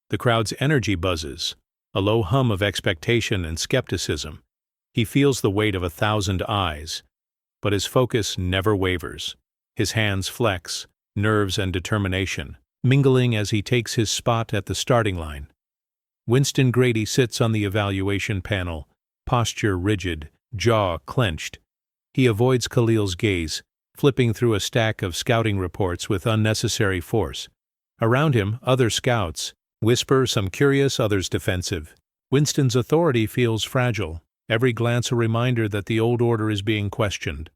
The crowd's energy buzzes, a low hum of expectation and skepticism. He feels the weight of 1,000 eyes, but his focus never wavers. His hands flex, nerves and determination, mingling as he takes his spot at the starting line. Winston Grady sits on the evaluation panel, posture rigid, jaw clenched. He avoids Khalil's gaze, flipping through a stack of scouting reports with unnecessary force. Around him, other scouts whisper, some curious, others defensive. Winston's authority feels fragile, every glance a reminder that the old order is being questioned.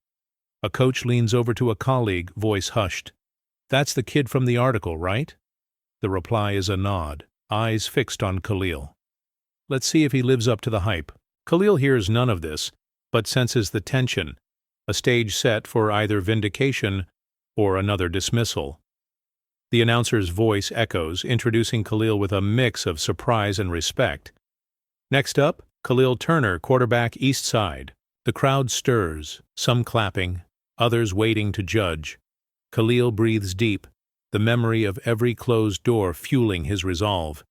A coach leans over to a colleague, voice hushed. "That's the kid from the article, right?" The reply is a nod, eyes fixed on Khalil. Let's see if he lives up to the hype. Khalil hears none of this, but senses the tension, a stage set for either vindication or another dismissal. The announcer's voice echoes, introducing Khalil with a mix of surprise and respect. Next up, Khalil Turner, quarterback East Side. The crowd stirs, some clapping, others waiting to judge. Khalil breathes deep, the memory of every closed door fueling his resolve.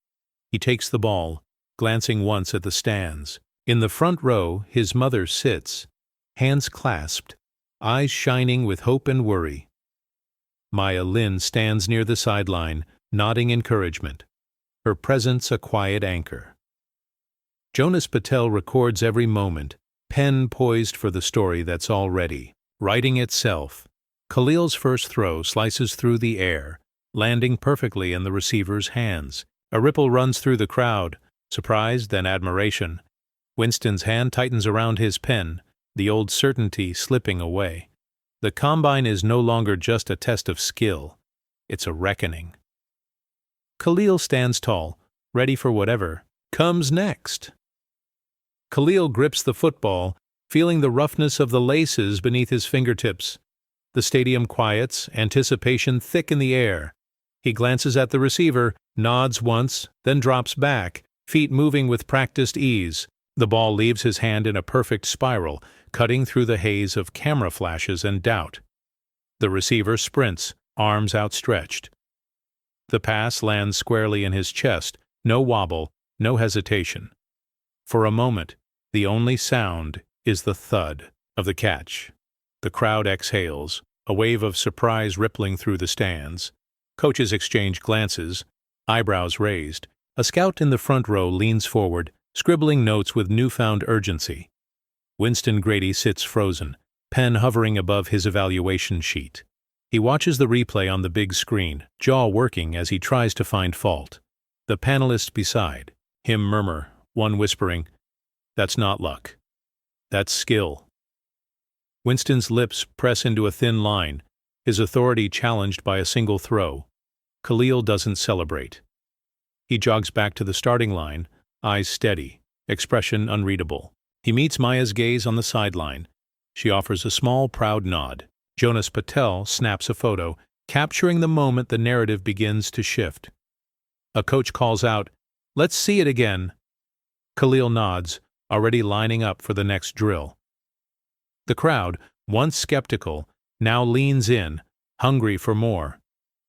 He takes the ball, glancing once at the stands. In the front row, his mother sits, hands clasped, eyes shining with hope and worry. Maya Lynn stands near the sideline, nodding encouragement, her presence a quiet anchor. Jonas Patel records every moment, pen poised for the story that's already writing itself. Khalil's first throw slices through the air, landing perfectly in the receiver's hands. A ripple runs through the crowd, surprise then admiration. Winston's hand tightens around his pen, the old certainty slipping away. The combine is no longer just a test of skill, it's a reckoning. Khalil stands tall, ready for whatever comes next. Khalil grips the football, feeling the roughness of the laces beneath his fingertips. The stadium quiets, anticipation thick in the air. He glances at the receiver, nods once, then drops back, feet moving with practiced ease. The ball leaves his hand in a perfect spiral, cutting through the haze of camera flashes and doubt. The receiver sprints, arms outstretched. The pass lands squarely in his chest, no wobble, no hesitation. For a moment, the only sound is the thud of the catch. The crowd exhales, a wave of surprise rippling through the stands. Coaches exchange glances, eyebrows raised. A scout in the front row leans forward, scribbling notes with newfound urgency. Winston Grady sits frozen, pen hovering above his evaluation sheet. He watches the replay on the big screen, jaw working as he tries to find fault. The panelists beside him murmur, one whispering, "That's not luck. That's skill." Winston's lips press into a thin line, his authority challenged by a single throw. Khalil doesn't celebrate. He jogs back to the starting line, eyes steady, expression unreadable. He meets Maya's gaze on the sideline. She offers a small, proud nod. Jonas Patel snaps a photo, capturing the moment the narrative begins to shift. A coach calls out, "Let's see it again." Khalil nods, already lining up for the next drill. The crowd, once skeptical, now leans in, hungry for more.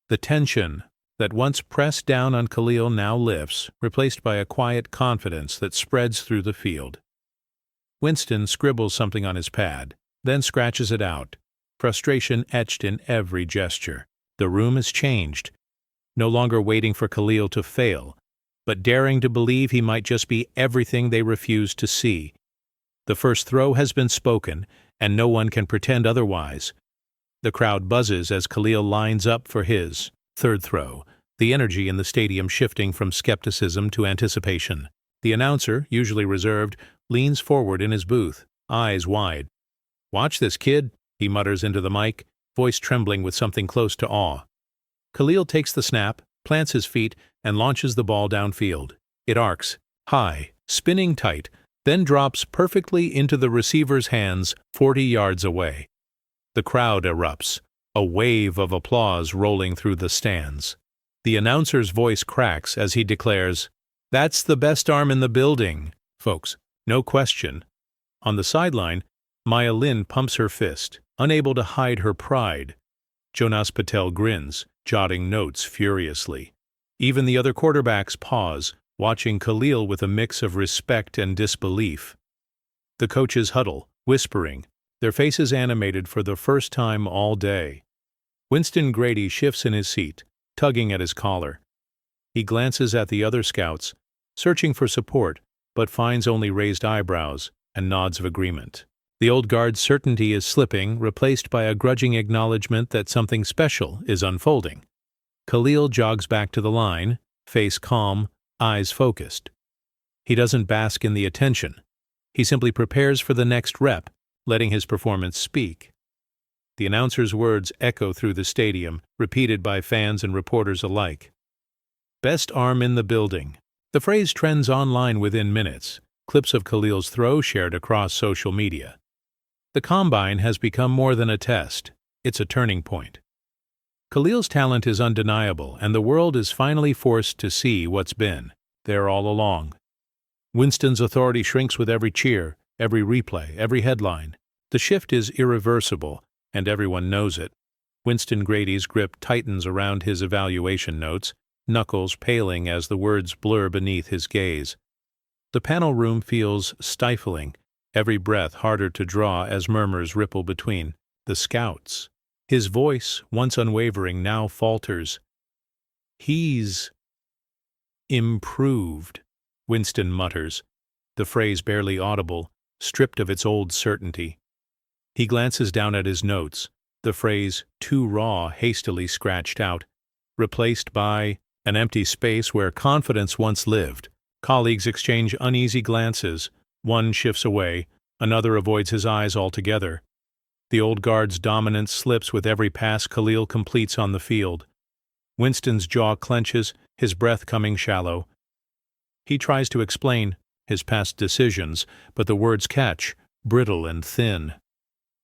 The tension that once pressed down on Khalil now lifts, replaced by a quiet confidence that spreads through the field. Winston scribbles something on his pad, then scratches it out, frustration etched in every gesture. The room has changed, no longer waiting for Khalil to fail, but daring to believe he might just be everything they refuse to see. The first throw has been spoken, and no one can pretend otherwise. The crowd buzzes as Khalil lines up for his third throw, the energy in the stadium shifting from skepticism to anticipation. The announcer, usually reserved, leans forward in his booth, eyes wide. "Watch this, kid," he mutters into the mic, voice trembling with something close to awe. Khalil takes the snap, plants his feet, and launches the ball downfield. It arcs, high, spinning tight, then drops perfectly into the receiver's hands 40 yards away. The crowd erupts, a wave of applause rolling through the stands. The announcer's voice cracks as he declares, "That's the best arm in the building, folks, no question." On the sideline, Maya Lin pumps her fist, unable to hide her pride. Jonas Patel grins, jotting notes furiously. Even the other quarterbacks pause, watching Khalil with a mix of respect and disbelief. The coaches huddle, whispering, their faces animated for the first time all day. Winston Grady shifts in his seat, tugging at his collar. He glances at the other scouts, searching for support, but finds only raised eyebrows and nods of agreement. The old guard's certainty is slipping, replaced by a grudging acknowledgement that something special is unfolding. Khalil jogs back to the line, face calm, eyes focused. He doesn't bask in the attention. He simply prepares for the next rep, letting his performance speak. The announcer's words echo through the stadium, repeated by fans and reporters alike. "Best arm in the building." The phrase trends online within minutes, clips of Khalil's throw shared across social media. The combine has become more than a test. It's a turning point. Khalil's talent is undeniable, and the world is finally forced to see what's been there all along. Winston's authority shrinks with every cheer, every replay, every headline. The shift is irreversible, and everyone knows it. Winston Grady's grip tightens around his evaluation notes, knuckles paling as the words blur beneath his gaze. The panel room feels stifling, every breath harder to draw as murmurs ripple between the scouts. His voice, once unwavering, now falters. "He's improved," Winston mutters, the phrase barely audible, stripped of its old certainty. He glances down at his notes, the phrase "too raw" hastily scratched out, replaced by an empty space where confidence once lived. Colleagues exchange uneasy glances. One shifts away, another avoids his eyes altogether. The old guard's dominance slips with every pass Khalil completes on the field. Winston's jaw clenches, his breath coming shallow. He tries to explain his past decisions, but the words catch, brittle and thin.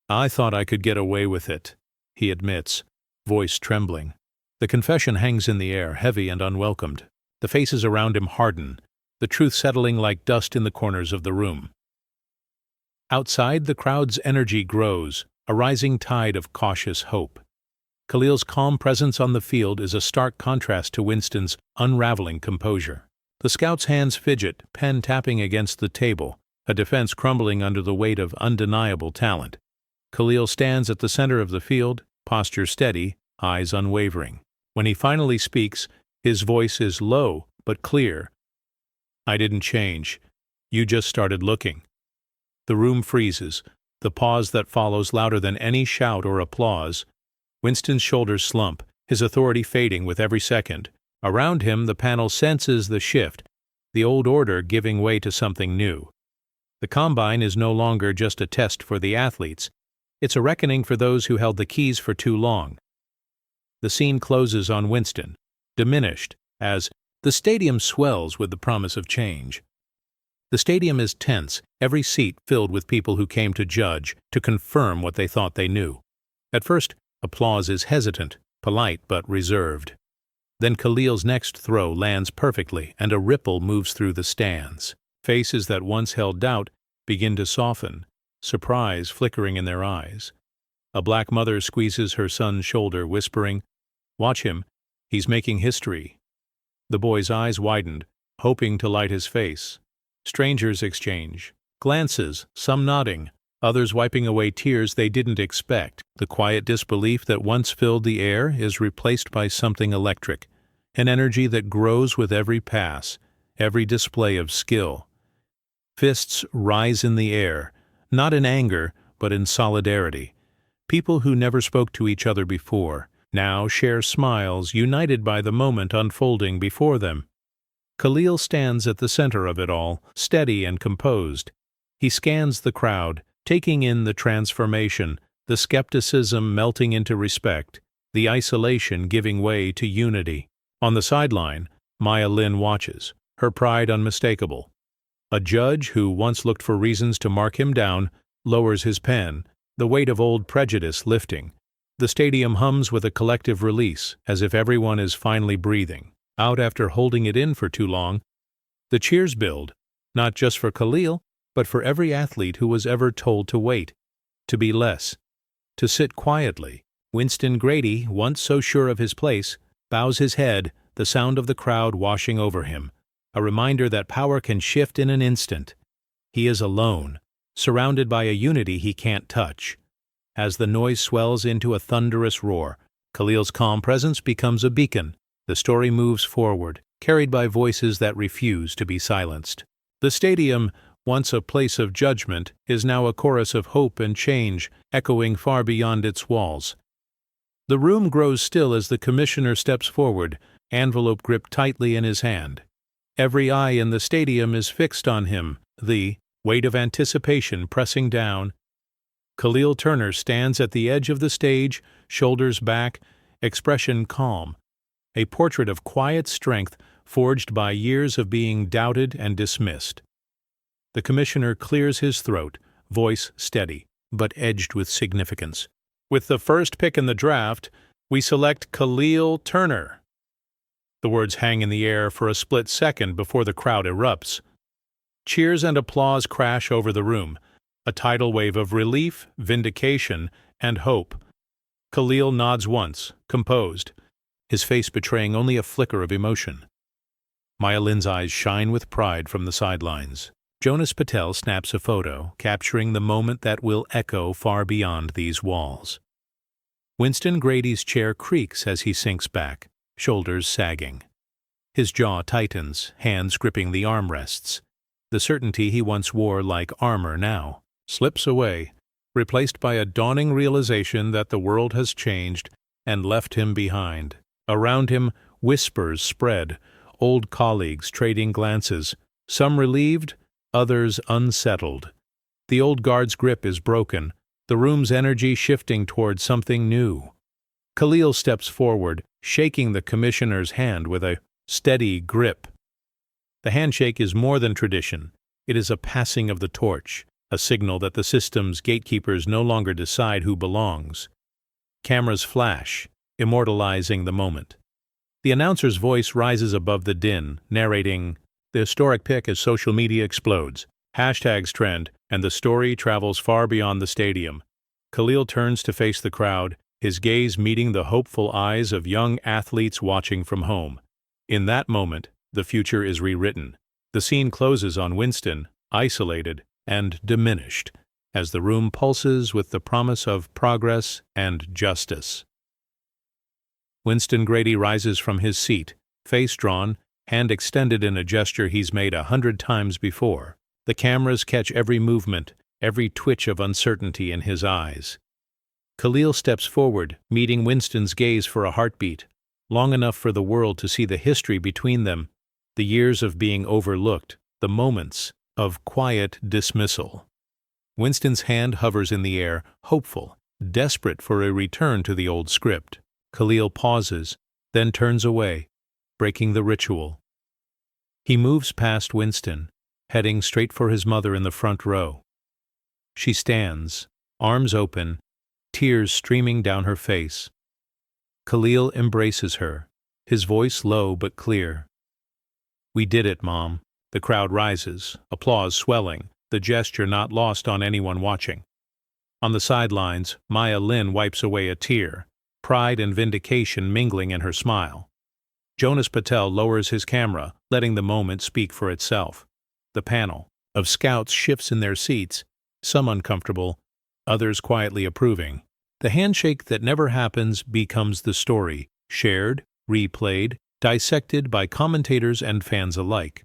"I thought I could get away with it," he admits, voice trembling. The confession hangs in the air, heavy and unwelcomed. The faces around him harden, the truth settling like dust in the corners of the room. Outside, the crowd's energy grows, a rising tide of cautious hope. Khalil's calm presence on the field is a stark contrast to Winston's unraveling composure. The scout's hands fidget, pen tapping against the table, a defense crumbling under the weight of undeniable talent. Khalil stands at the center of the field, posture steady, eyes unwavering. When he finally speaks, his voice is low but clear. "I didn't change. You just started looking." The room freezes, the pause that follows louder than any shout or applause. Winston's shoulders slump, his authority fading with every second. Around him, the panel senses the shift, the old order giving way to something new. The combine is no longer just a test for the athletes. It's a reckoning for those who held the keys for too long. The scene closes on Winston, diminished, as the stadium swells with the promise of change. The stadium is tense, every seat filled with people who came to judge, to confirm what they thought they knew. At first, applause is hesitant, polite but reserved. Then Khalil's next throw lands perfectly, and a ripple moves through the stands. Faces that once held doubt begin to soften, surprise flickering in their eyes. A black mother squeezes her son's shoulder, whispering, "Watch him, he's making history." The boy's eyes widened, hoping to light his face. Strangers exchange glances, some nodding, others wiping away tears they didn't expect. The quiet disbelief that once filled the air is replaced by something electric, an energy that grows with every pass, every display of skill. Fists rise in the air, not in anger, but in solidarity. People who never spoke to each other before now share smiles, united by the moment unfolding before them. Khalil stands at the center of it all, steady and composed. He scans the crowd, taking in the transformation, the skepticism melting into respect, the isolation giving way to unity. On the sideline, Maya Lin watches, her pride unmistakable. A judge who once looked for reasons to mark him down lowers his pen, the weight of old prejudice lifting. The stadium hums with a collective release, as if everyone is finally breathing out after holding it in for too long. The cheers build, not just for Khalil, but for every athlete who was ever told to wait, to be less, to sit quietly. Winston Grady, once so sure of his place, bows his head, the sound of the crowd washing over him, a reminder that power can shift in an instant. He is alone, surrounded by a unity he can't touch. As the noise swells into a thunderous roar, Khalil's calm presence becomes a beacon. The story moves forward, carried by voices that refuse to be silenced. The stadium, once a place of judgment, is now a chorus of hope and change, echoing far beyond its walls. The room grows still as the commissioner steps forward, envelope gripped tightly in his hand. Every eye in the stadium is fixed on him, the weight of anticipation pressing down. Khalil Turner stands at the edge of the stage, shoulders back, expression calm. A portrait of quiet strength forged by years of being doubted and dismissed. The commissioner clears his throat, voice steady, but edged with significance. "With the first pick in the draft, we select Khalil Turner." The words hang in the air for a split second before the crowd erupts. Cheers and applause crash over the room, a tidal wave of relief, vindication, and hope. Khalil nods once, composed, his face betraying only a flicker of emotion. Maya Lin's eyes shine with pride from the sidelines. Jonas Patel snaps a photo, capturing the moment that will echo far beyond these walls. Winston Grady's chair creaks as he sinks back, shoulders sagging. His jaw tightens, hands gripping the armrests. The certainty he once wore like armor now slips away, replaced by a dawning realization that the world has changed and left him behind. Around him, whispers spread, old colleagues trading glances, some relieved, others unsettled. The old guard's grip is broken, the room's energy shifting toward something new. Khalil steps forward, shaking the commissioner's hand with a steady grip. The handshake is more than tradition. It is a passing of the torch, a signal that the system's gatekeepers no longer decide who belongs. Cameras flash, immortalizing the moment. The announcer's voice rises above the din, narrating the historic pick as social media explodes. Hashtags trend, and the story travels far beyond the stadium. Khalil turns to face the crowd, his gaze meeting the hopeful eyes of young athletes watching from home. In that moment, the future is rewritten. The scene closes on Winston, isolated and diminished, as the room pulses with the promise of progress and justice. Winston Grady rises from his seat, face drawn, hand extended in a gesture he's made 100 times before. The cameras catch every movement, every twitch of uncertainty in his eyes. Khalil steps forward, meeting Winston's gaze for a heartbeat, long enough for the world to see the history between them, the years of being overlooked, the moments of quiet dismissal. Winston's hand hovers in the air, hopeful, desperate for a return to the old script. Khalil pauses, then turns away, breaking the ritual. He moves past Winston, heading straight for his mother in the front row. She stands, arms open, tears streaming down her face. Khalil embraces her, his voice low but clear. "We did it, Mom." The crowd rises, applause swelling, the gesture not lost on anyone watching. On the sidelines, Maya Lin wipes away a tear, pride and vindication mingling in her smile. Jonas Patel lowers his camera, letting the moment speak for itself. The panel of scouts shifts in their seats, some uncomfortable, others quietly approving. The handshake that never happens becomes the story, shared, replayed, dissected by commentators and fans alike.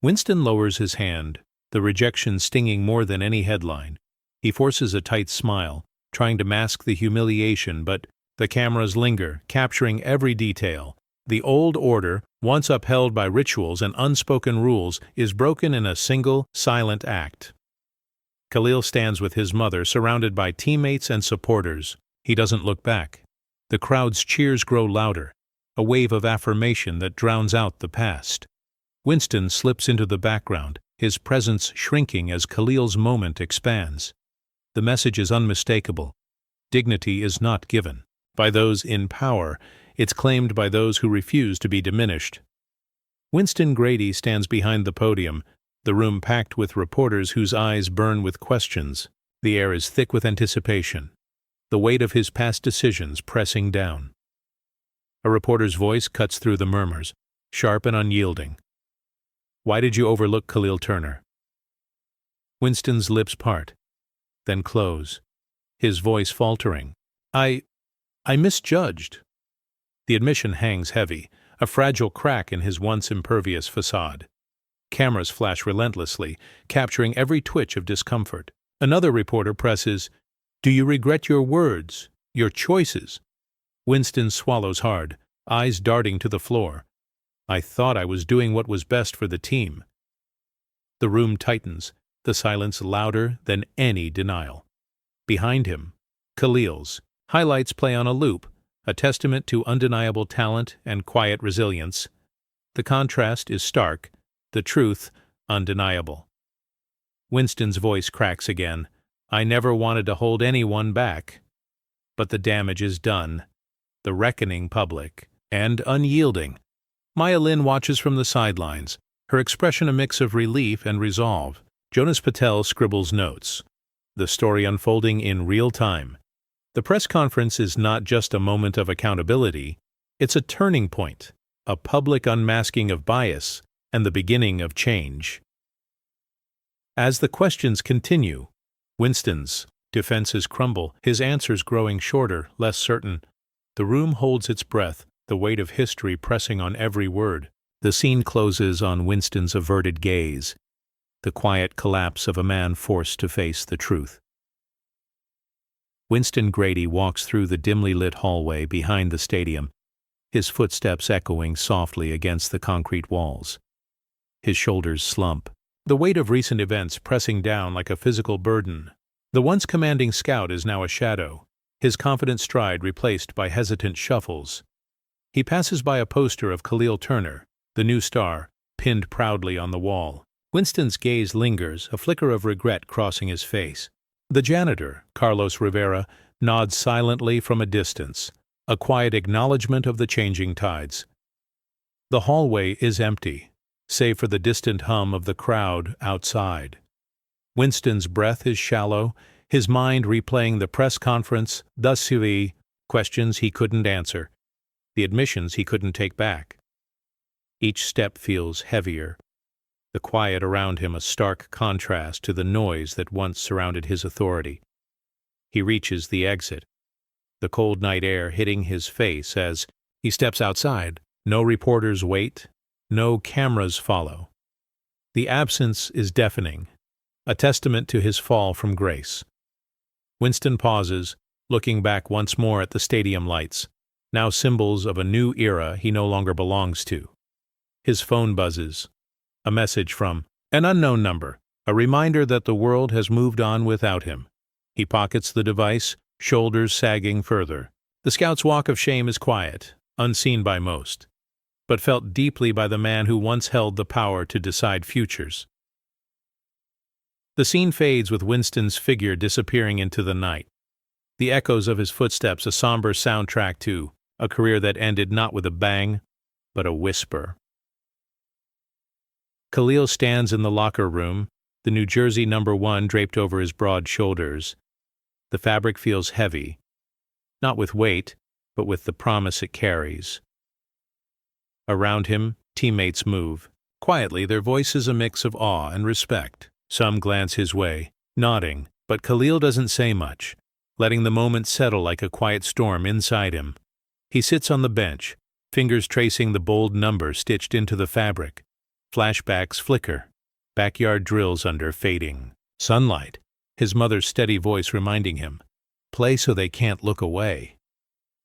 Winston lowers his hand, the rejection stinging more than any headline. He forces a tight smile, trying to mask the humiliation, but the cameras linger, capturing every detail. The old order, once upheld by rituals and unspoken rules, is broken in a single, silent act. Khalil stands with his mother, surrounded by teammates and supporters. He doesn't look back. The crowd's cheers grow louder, a wave of affirmation that drowns out the past. Winston slips into the background, his presence shrinking as Khalil's moment expands. The message is unmistakable. Dignity is not given by those in power, it's claimed by those who refuse to be diminished. Winston Grady stands behind the podium, the room packed with reporters whose eyes burn with questions. The air is thick with anticipation, the weight of his past decisions pressing down. A reporter's voice cuts through the murmurs, sharp and unyielding. "Why did you overlook Khalil Turner?" Winston's lips part, then close, his voice faltering. I misjudged." The admission hangs heavy, a fragile crack in his once impervious facade. Cameras flash relentlessly, capturing every twitch of discomfort. Another reporter presses, "Do you regret your words, your choices?" Winston swallows hard, eyes darting to the floor. "I thought I was doing what was best for the team." The room tightens, the silence louder than any denial. Behind him, Khalil's highlights play on a loop, a testament to undeniable talent and quiet resilience. The contrast is stark, the truth undeniable. Winston's voice cracks again. "I never wanted to hold anyone back." But the damage is done, the reckoning public and unyielding. Maya Lin watches from the sidelines, her expression a mix of relief and resolve. Jonas Patel scribbles notes, the story unfolding in real time. The press conference is not just a moment of accountability, it's a turning point, a public unmasking of bias, and the beginning of change. As the questions continue, Winston's defenses crumble, his answers growing shorter, less certain. The room holds its breath, the weight of history pressing on every word. The scene closes on Winston's averted gaze, the quiet collapse of a man forced to face the truth. Winston Grady walks through the dimly lit hallway behind the stadium, his footsteps echoing softly against the concrete walls. His shoulders slump, the weight of recent events pressing down like a physical burden. The once commanding scout is now a shadow, his confident stride replaced by hesitant shuffles. He passes by a poster of Khalil Turner, the new star, pinned proudly on the wall. Winston's gaze lingers, a flicker of regret crossing his face. The janitor, Carlos Rivera, nods silently from a distance, a quiet acknowledgement of the changing tides. The hallway is empty, save for the distant hum of the crowd outside. Winston's breath is shallow, his mind replaying the press conference, the suivi, questions he couldn't answer, the admissions he couldn't take back. Each step feels heavier. the quiet around him a stark contrast to the noise that once surrounded his authority. He reaches the exit, the cold night air hitting his face as he steps outside. No reporters wait, no cameras follow. The absence is deafening, a testament to his fall from grace. Winston pauses, looking back once more at the stadium lights, now symbols of a new era he no longer belongs to. His phone buzzes, a message from an unknown number, a reminder that the world has moved on without him. He pockets the device, shoulders sagging further. The scout's walk of shame is quiet, unseen by most, but felt deeply by the man who once held the power to decide futures. The scene fades with Winston's figure disappearing into the night, the echoes of his footsteps a somber soundtrack to a career that ended not with a bang, but a whisper. Khalil stands in the locker room, the New Jersey #1 draped over his broad shoulders. The fabric feels heavy, not with weight, but with the promise it carries. Around him, teammates move. Quietly, their voices a mix of awe and respect. Some glance his way, nodding, but Khalil doesn't say much, letting the moment settle like a quiet storm inside him. He sits on the bench, fingers tracing the bold number stitched into the fabric. Flashbacks flicker, backyard drills under fading sunlight, his mother's steady voice reminding him, "Play so they can't look away."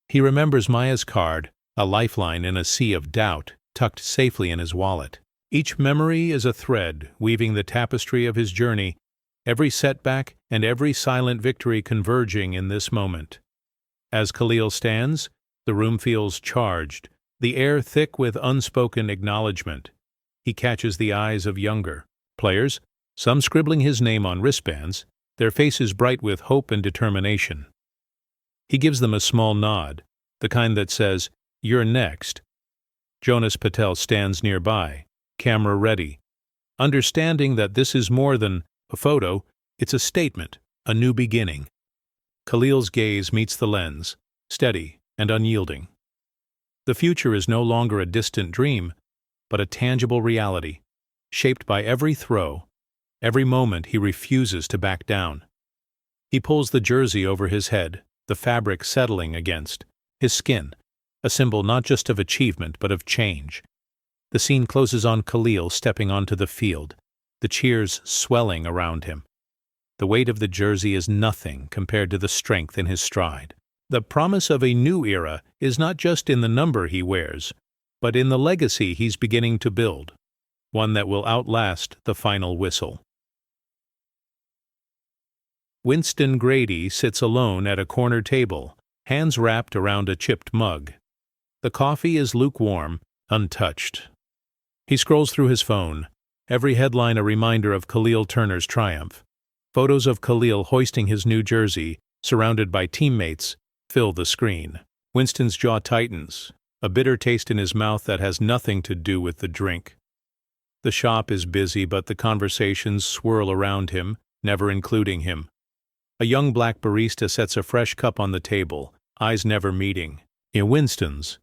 He remembers Maya's card, a lifeline in a sea of doubt, tucked safely in his wallet. Each memory is a thread weaving the tapestry of his journey, every setback and every silent victory converging in this moment. As Khalil stands, the room feels charged, the air thick with unspoken acknowledgement. He catches the eyes of younger players, some scribbling his name on wristbands, their faces bright with hope and determination. He gives them a small nod, the kind that says, "You're next." Jonas Patel stands nearby, camera ready, understanding that this is more than a photo, it's a statement, a new beginning. Khalil's gaze meets the lens, steady and unyielding. The future is no longer a distant dream, but a tangible reality, shaped by every throw, every moment he refuses to back down. He pulls the jersey over his head, the fabric settling against his skin, a symbol not just of achievement but of change. The scene closes on Khalil stepping onto the field, the cheers swelling around him. The weight of the jersey is nothing compared to the strength in his stride. The promise of a new era is not just in the number he wears, but in the legacy he's beginning to build, one that will outlast the final whistle. Winston Grady sits alone at a corner table, hands wrapped around a chipped mug. The coffee is lukewarm, untouched. He scrolls through his phone, every headline a reminder of Khalil Turner's triumph. Photos of Khalil hoisting his new jersey, surrounded by teammates, fill the screen. Winston's jaw tightens, a bitter taste in his mouth that has nothing to do with the drink. The shop is busy, but the conversations swirl around him, never including him. A young black barista sets a fresh cup on the table, eyes never meeting. In Winston's,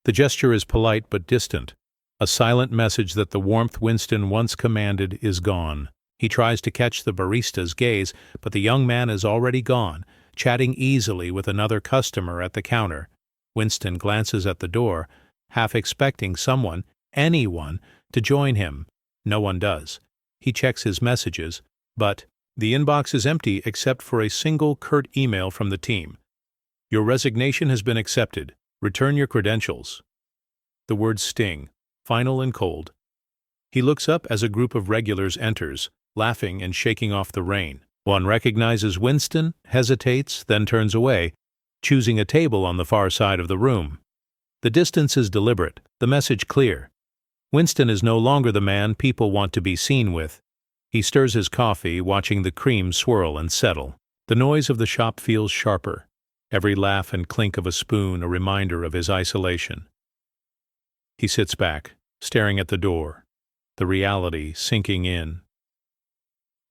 the gesture is polite but distant, a silent message that the warmth Winston once commanded is gone. He tries to catch the barista's gaze, but the young man is already gone, chatting easily with another customer at the counter. Winston glances at the door, half expecting someone, anyone, to join him. No one does. He checks his messages, but the inbox is empty except for a single curt email from the team. "Your resignation has been accepted. Return your credentials." The words sting, final and cold. He looks up as a group of regulars enters, laughing and shaking off the rain. One recognizes Winston, hesitates, then turns away, choosing a table on the far side of the room. The distance is deliberate, the message clear. Winston is no longer the man people want to be seen with. He stirs his coffee, watching the cream swirl and settle. The noise of the shop feels sharper, every laugh and clink of a spoon a reminder of his isolation. He sits back, staring at the door, the reality sinking in.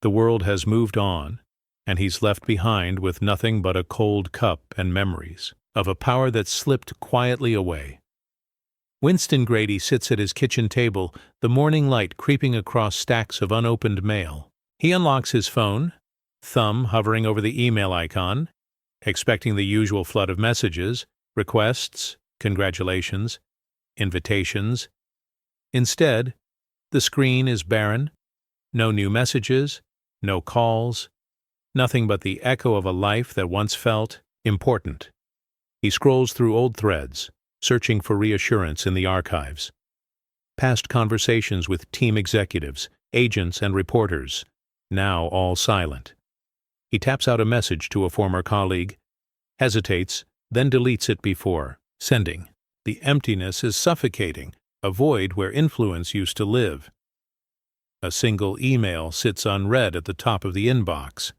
The world has moved on, and he's left behind with nothing but a cold cup and memories of a power that slipped quietly away. Winston Grady sits at his kitchen table, the morning light creeping across stacks of unopened mail. He unlocks his phone, thumb hovering over the email icon, expecting the usual flood of messages, requests, congratulations, invitations. Instead, the screen is barren, no new messages, no calls, nothing but the echo of a life that once felt important. He scrolls through old threads, searching for reassurance in the archives. Past conversations with team executives, agents, and reporters, now all silent. He taps out a message to a former colleague, hesitates, then deletes it before sending. The emptiness is suffocating, a void where influence used to live. A single email sits unread at the top of the inbox.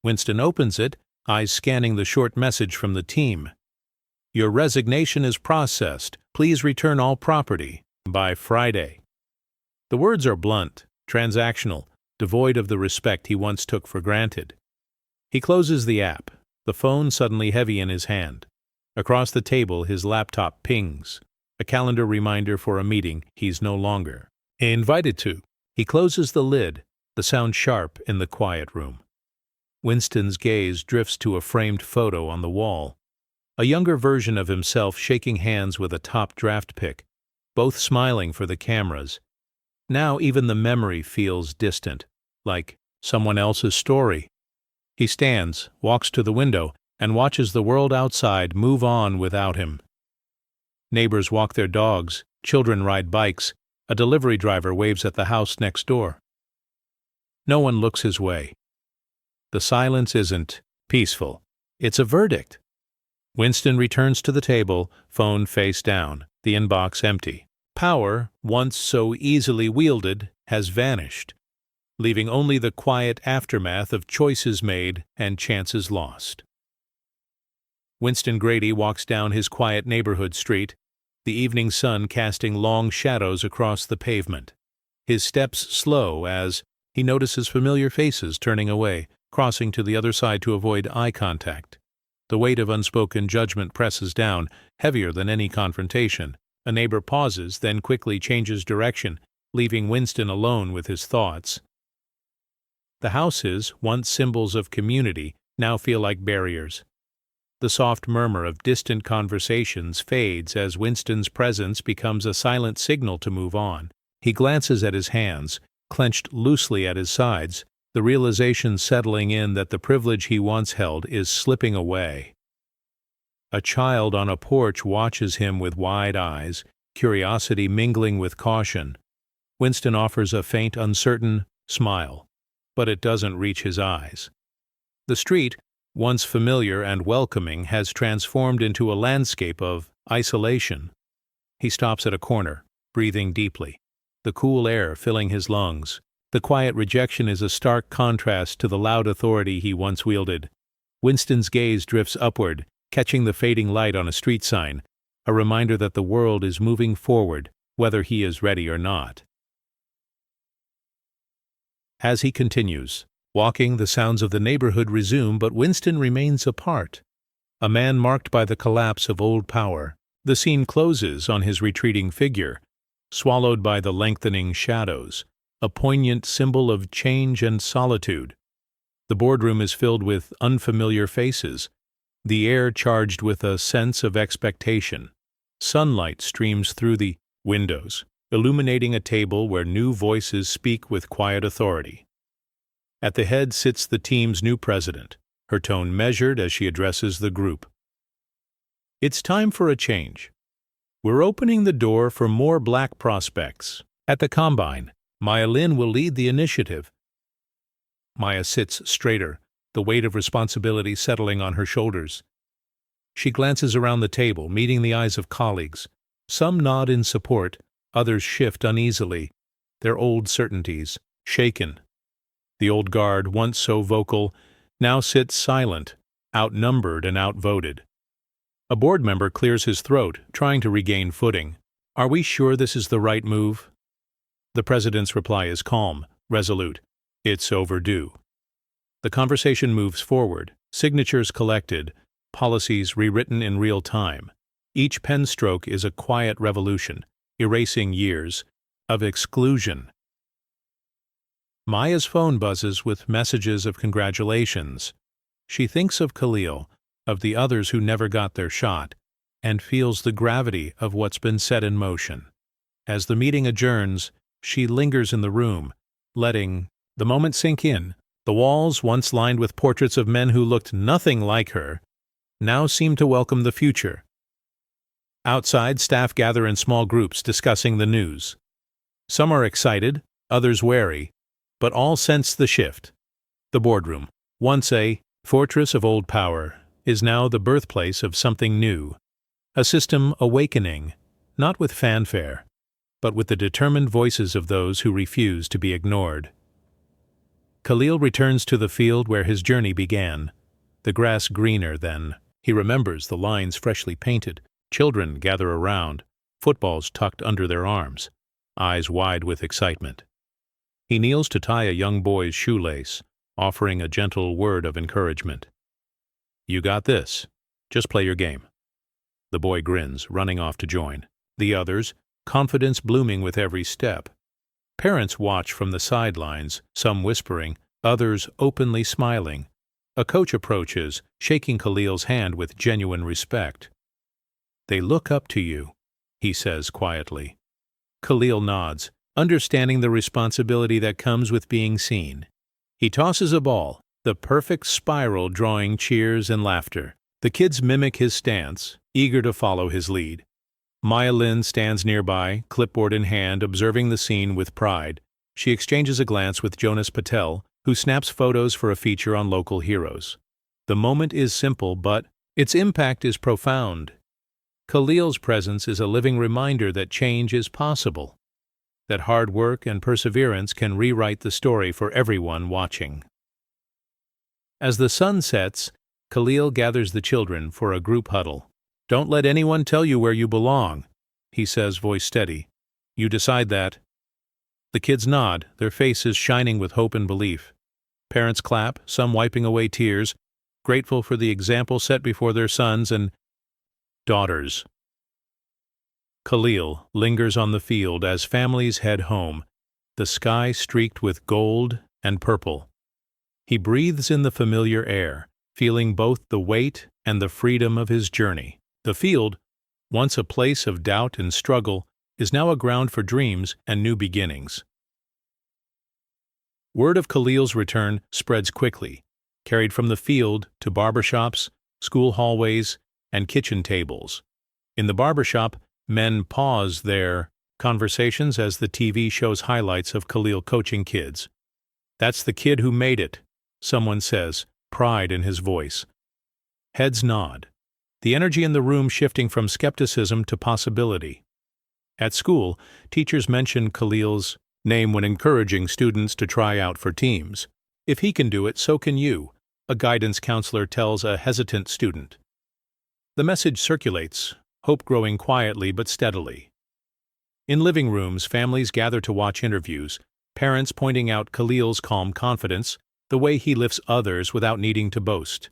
Winston opens it, eyes scanning the short message from the team. Your resignation is processed. Please return all property by Friday. The words are blunt, transactional, devoid of the respect he once took for granted. He closes the app, the phone suddenly heavy in his hand. Across the table, his laptop pings, a calendar reminder for a meeting he's no longer invited to. He closes the lid, the sound sharp in the quiet room. Winston's gaze drifts to a framed photo on the wall. A younger version of himself shaking hands with a top draft pick, both smiling for the cameras. Now even the memory feels distant, like someone else's story. He stands, walks to the window, and watches the world outside move on without him. Neighbors walk their dogs, children ride bikes, a delivery driver waves at the house next door. No one looks his way. The silence isn't peaceful. It's a verdict. Winston returns to the table, phone face down, the inbox empty. Power, once so easily wielded, has vanished, leaving only the quiet aftermath of choices made and chances lost. Winston Grady walks down his quiet neighborhood street, the evening sun casting long shadows across the pavement. His steps slow as he notices familiar faces turning away, crossing to the other side to avoid eye contact. The weight of unspoken judgment presses down, heavier than any confrontation. A neighbor pauses, then quickly changes direction, leaving Winston alone with his thoughts. The houses, once symbols of community, now feel like barriers. The soft murmur of distant conversations fades as Winston's presence becomes a silent signal to move on. He glances at his hands, clenched loosely at his sides, the realization settling in that the privilege he once held is slipping away. A child on a porch watches him with wide eyes, curiosity mingling with caution. Winston offers a faint, uncertain smile, but it doesn't reach his eyes. The street, once familiar and welcoming, has transformed into a landscape of isolation. He stops at a corner, breathing deeply, the cool air filling his lungs. The quiet rejection is a stark contrast to the loud authority he once wielded. Winston's gaze drifts upward, catching the fading light on a street sign, a reminder that the world is moving forward, whether he is ready or not. As he continues, walking, the sounds of the neighborhood resume, but Winston remains apart. A man marked by the collapse of old power. The scene closes on his retreating figure, swallowed by the lengthening shadows, a poignant symbol of change and solitude. The boardroom is filled with unfamiliar faces, the air charged with a sense of expectation. Sunlight streams through the windows, illuminating a table where new voices speak with quiet authority. At the head sits the team's new president, her tone measured as she addresses the group. It's time for a change. We're opening the door for more black prospects. At the Combine, Maya Lin will lead the initiative. Maya sits straighter, the weight of responsibility settling on her shoulders. She glances around the table, meeting the eyes of colleagues. Some nod in support, others shift uneasily, their old certainties shaken. The old guard, once so vocal, now sits silent, outnumbered and outvoted. A board member clears his throat, trying to regain footing. Are we sure this is the right move? The president's reply is calm, resolute. It's overdue. The conversation moves forward, signatures collected, policies rewritten in real time. Each pen stroke is a quiet revolution, erasing years of exclusion. Maya's phone buzzes with messages of congratulations. She thinks of Khalil, of the others who never got their shot, and feels the gravity of what's been set in motion. As the meeting adjourns, she lingers in the room, letting the moment sink in. The walls, once lined with portraits of men who looked nothing like her, now seem to welcome the future. Outside, staff gather in small groups discussing the news. Some are excited, others wary, but all sense the shift. The boardroom, once a fortress of old power, is now the birthplace of something new. A system awakening, not with fanfare, but with the determined voices of those who refuse to be ignored. Khalil returns to the field where his journey began, the grass greener then. He remembers the lines freshly painted, children gather around, footballs tucked under their arms, eyes wide with excitement. He kneels to tie a young boy's shoelace, offering a gentle word of encouragement. "You got this. Just play your game." The boy grins, running off to join. The others, confidence blooming with every step. Parents watch from the sidelines, some whispering, others openly smiling. A coach approaches, shaking Khalil's hand with genuine respect. "They look up to you," he says quietly. Khalil nods, understanding the responsibility that comes with being seen. He tosses a ball, the perfect spiral drawing cheers and laughter. The kids mimic his stance, eager to follow his lead. Maya Lin stands nearby, clipboard in hand, observing the scene with pride. She exchanges a glance with Jonas Patel, who snaps photos for a feature on local heroes. The moment is simple, but its impact is profound. Khalil's presence is a living reminder that change is possible, that hard work and perseverance can rewrite the story for everyone watching. As the sun sets, Khalil gathers the children for a group huddle. "Don't let anyone tell you where you belong," he says, voice steady. "You decide that." The kids nod, their faces shining with hope and belief. Parents clap, some wiping away tears, grateful for the example set before their sons and daughters. Khalil lingers on the field as families head home, the sky streaked with gold and purple. He breathes in the familiar air, feeling both the weight and the freedom of his journey. The field, once a place of doubt and struggle, is now a ground for dreams and new beginnings. Word of Khalil's return spreads quickly, carried from the field to barbershops, school hallways, and kitchen tables. In the barbershop, men pause their conversations as the TV shows highlights of Khalil coaching kids. "That's the kid who made it," someone says, pride in his voice. Heads nod, the energy in the room shifting from skepticism to possibility. At school, teachers mention Khalil's name when encouraging students to try out for teams. "If he can do it, so can you," a guidance counselor tells a hesitant student. The message circulates, hope growing quietly but steadily. In living rooms, families gather to watch interviews, parents pointing out Khalil's calm confidence, the way he lifts others without needing to boast.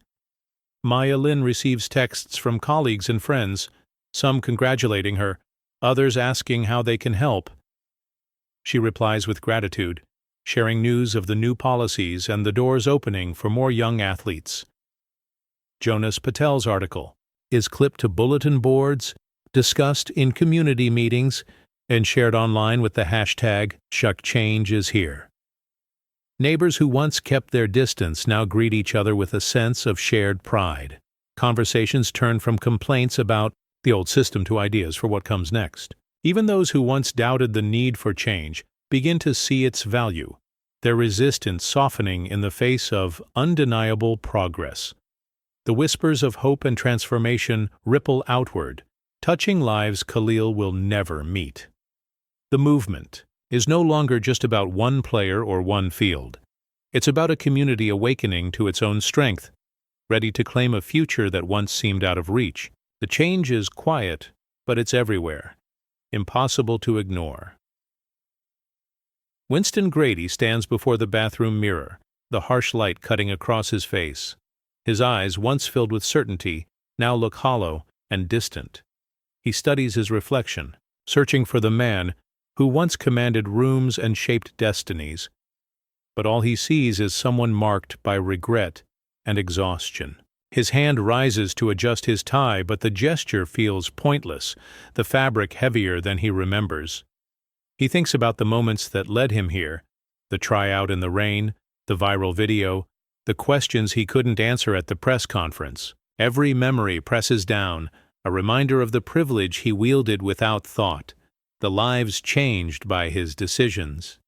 Maya Lin receives texts from colleagues and friends, some congratulating her, others asking how they can help. She replies with gratitude, sharing news of the new policies and the doors opening for more young athletes. Jonas Patel's article is clipped to bulletin boards, discussed in community meetings, and shared online with the hashtag #ChuckChangeIsHere. Neighbors who once kept their distance now greet each other with a sense of shared pride. Conversations turn from complaints about the old system to ideas for what comes next. Even those who once doubted the need for change begin to see its value, their resistance softening in the face of undeniable progress. The whispers of hope and transformation ripple outward, touching lives Khalil will never meet. The movement is no longer just about one player or one field. It's about a community awakening to its own strength, ready to claim a future that once seemed out of reach. The change is quiet, but it's everywhere, impossible to ignore. Winston Grady stands before the bathroom mirror, the harsh light cutting across his face. His eyes, once filled with certainty, now look hollow and distant. He studies his reflection, searching for the man who once commanded rooms and shaped destinies. But all he sees is someone marked by regret and exhaustion. His hand rises to adjust his tie, but the gesture feels pointless, the fabric heavier than he remembers. He thinks about the moments that led him here, the tryout in the rain, the viral video, the questions he couldn't answer at the press conference. Every memory presses down, a reminder of the privilege he wielded without thought, the lives changed by his decisions.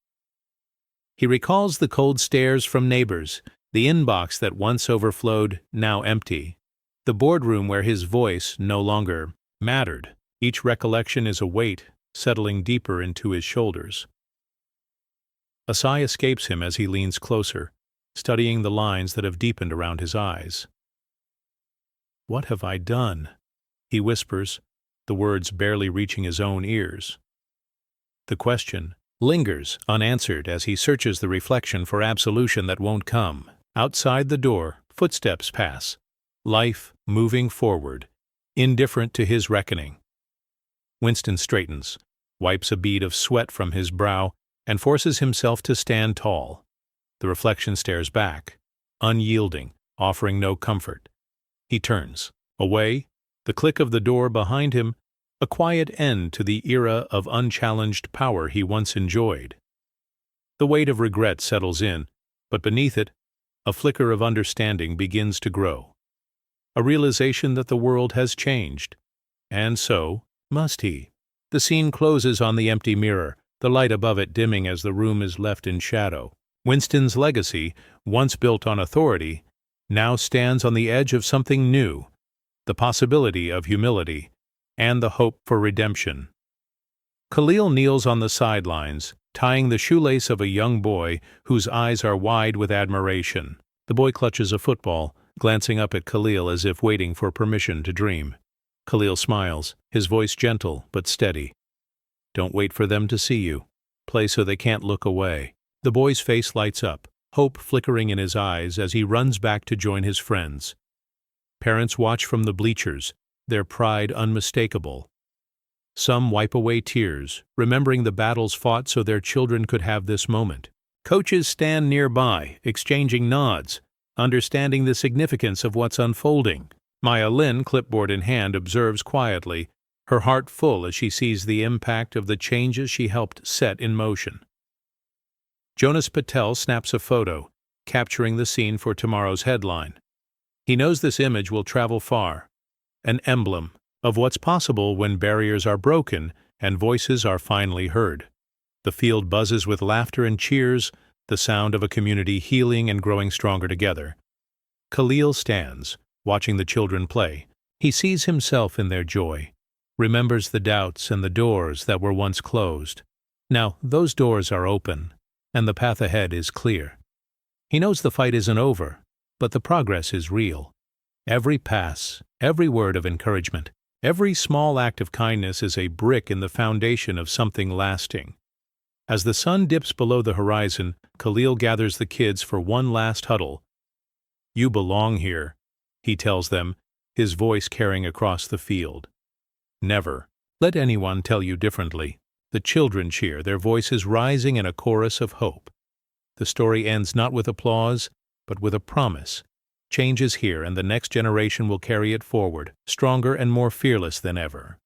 He recalls the cold stares from neighbors, the inbox that once overflowed, now empty, the boardroom where his voice no longer mattered. Each recollection is a weight settling deeper into his shoulders. A sigh escapes him as he leans closer, studying the lines that have deepened around his eyes. "What have I done?" he whispers, the words barely reaching his own ears. The question lingers unanswered as he searches the reflection for absolution that won't come. Outside the door, footsteps pass, life moving forward, indifferent to his reckoning. Winston straightens, wipes a bead of sweat from his brow, and forces himself to stand tall. The reflection stares back, unyielding, offering no comfort. He turns. Away, the click of the door behind him, a quiet end to the era of unchallenged power he once enjoyed. The weight of regret settles in, but beneath it, a flicker of understanding begins to grow. A realization that the world has changed. And so must he. The scene closes on the empty mirror, the light above it dimming as the room is left in shadow. Winston's legacy, once built on authority, now stands on the edge of something new, the possibility of humility, and the hope for redemption. Khalil kneels on the sidelines, tying the shoelace of a young boy whose eyes are wide with admiration. The boy clutches a football, glancing up at Khalil as if waiting for permission to dream. Khalil smiles, his voice gentle but steady. "Don't wait for them to see you. Play so they can't look away." The boy's face lights up, hope flickering in his eyes as he runs back to join his friends. Parents watch from the bleachers, their pride unmistakable. Some wipe away tears, remembering the battles fought so their children could have this moment. Coaches stand nearby, exchanging nods, understanding the significance of what's unfolding. Maya Lin, clipboard in hand, observes quietly, her heart full as she sees the impact of the changes she helped set in motion. Jonas Patel snaps a photo, capturing the scene for tomorrow's headline. He knows this image will travel far, an emblem of what's possible when barriers are broken and voices are finally heard. The field buzzes with laughter and cheers, the sound of a community healing and growing stronger together. Khalil stands, watching the children play. He sees himself in their joy, remembers the doubts and the doors that were once closed. Now those doors are open, and the path ahead is clear. He knows the fight isn't over, but the progress is real. Every pass, every word of encouragement, every small act of kindness is a brick in the foundation of something lasting. As the sun dips below the horizon, Khalil gathers the kids for one last huddle. "You belong here," he tells them, his voice carrying across the field. "Never let anyone tell you differently." The children cheer, their voices rising in a chorus of hope. The story ends not with applause, but with a promise. Change is here, and the next generation will carry it forward, stronger and more fearless than ever.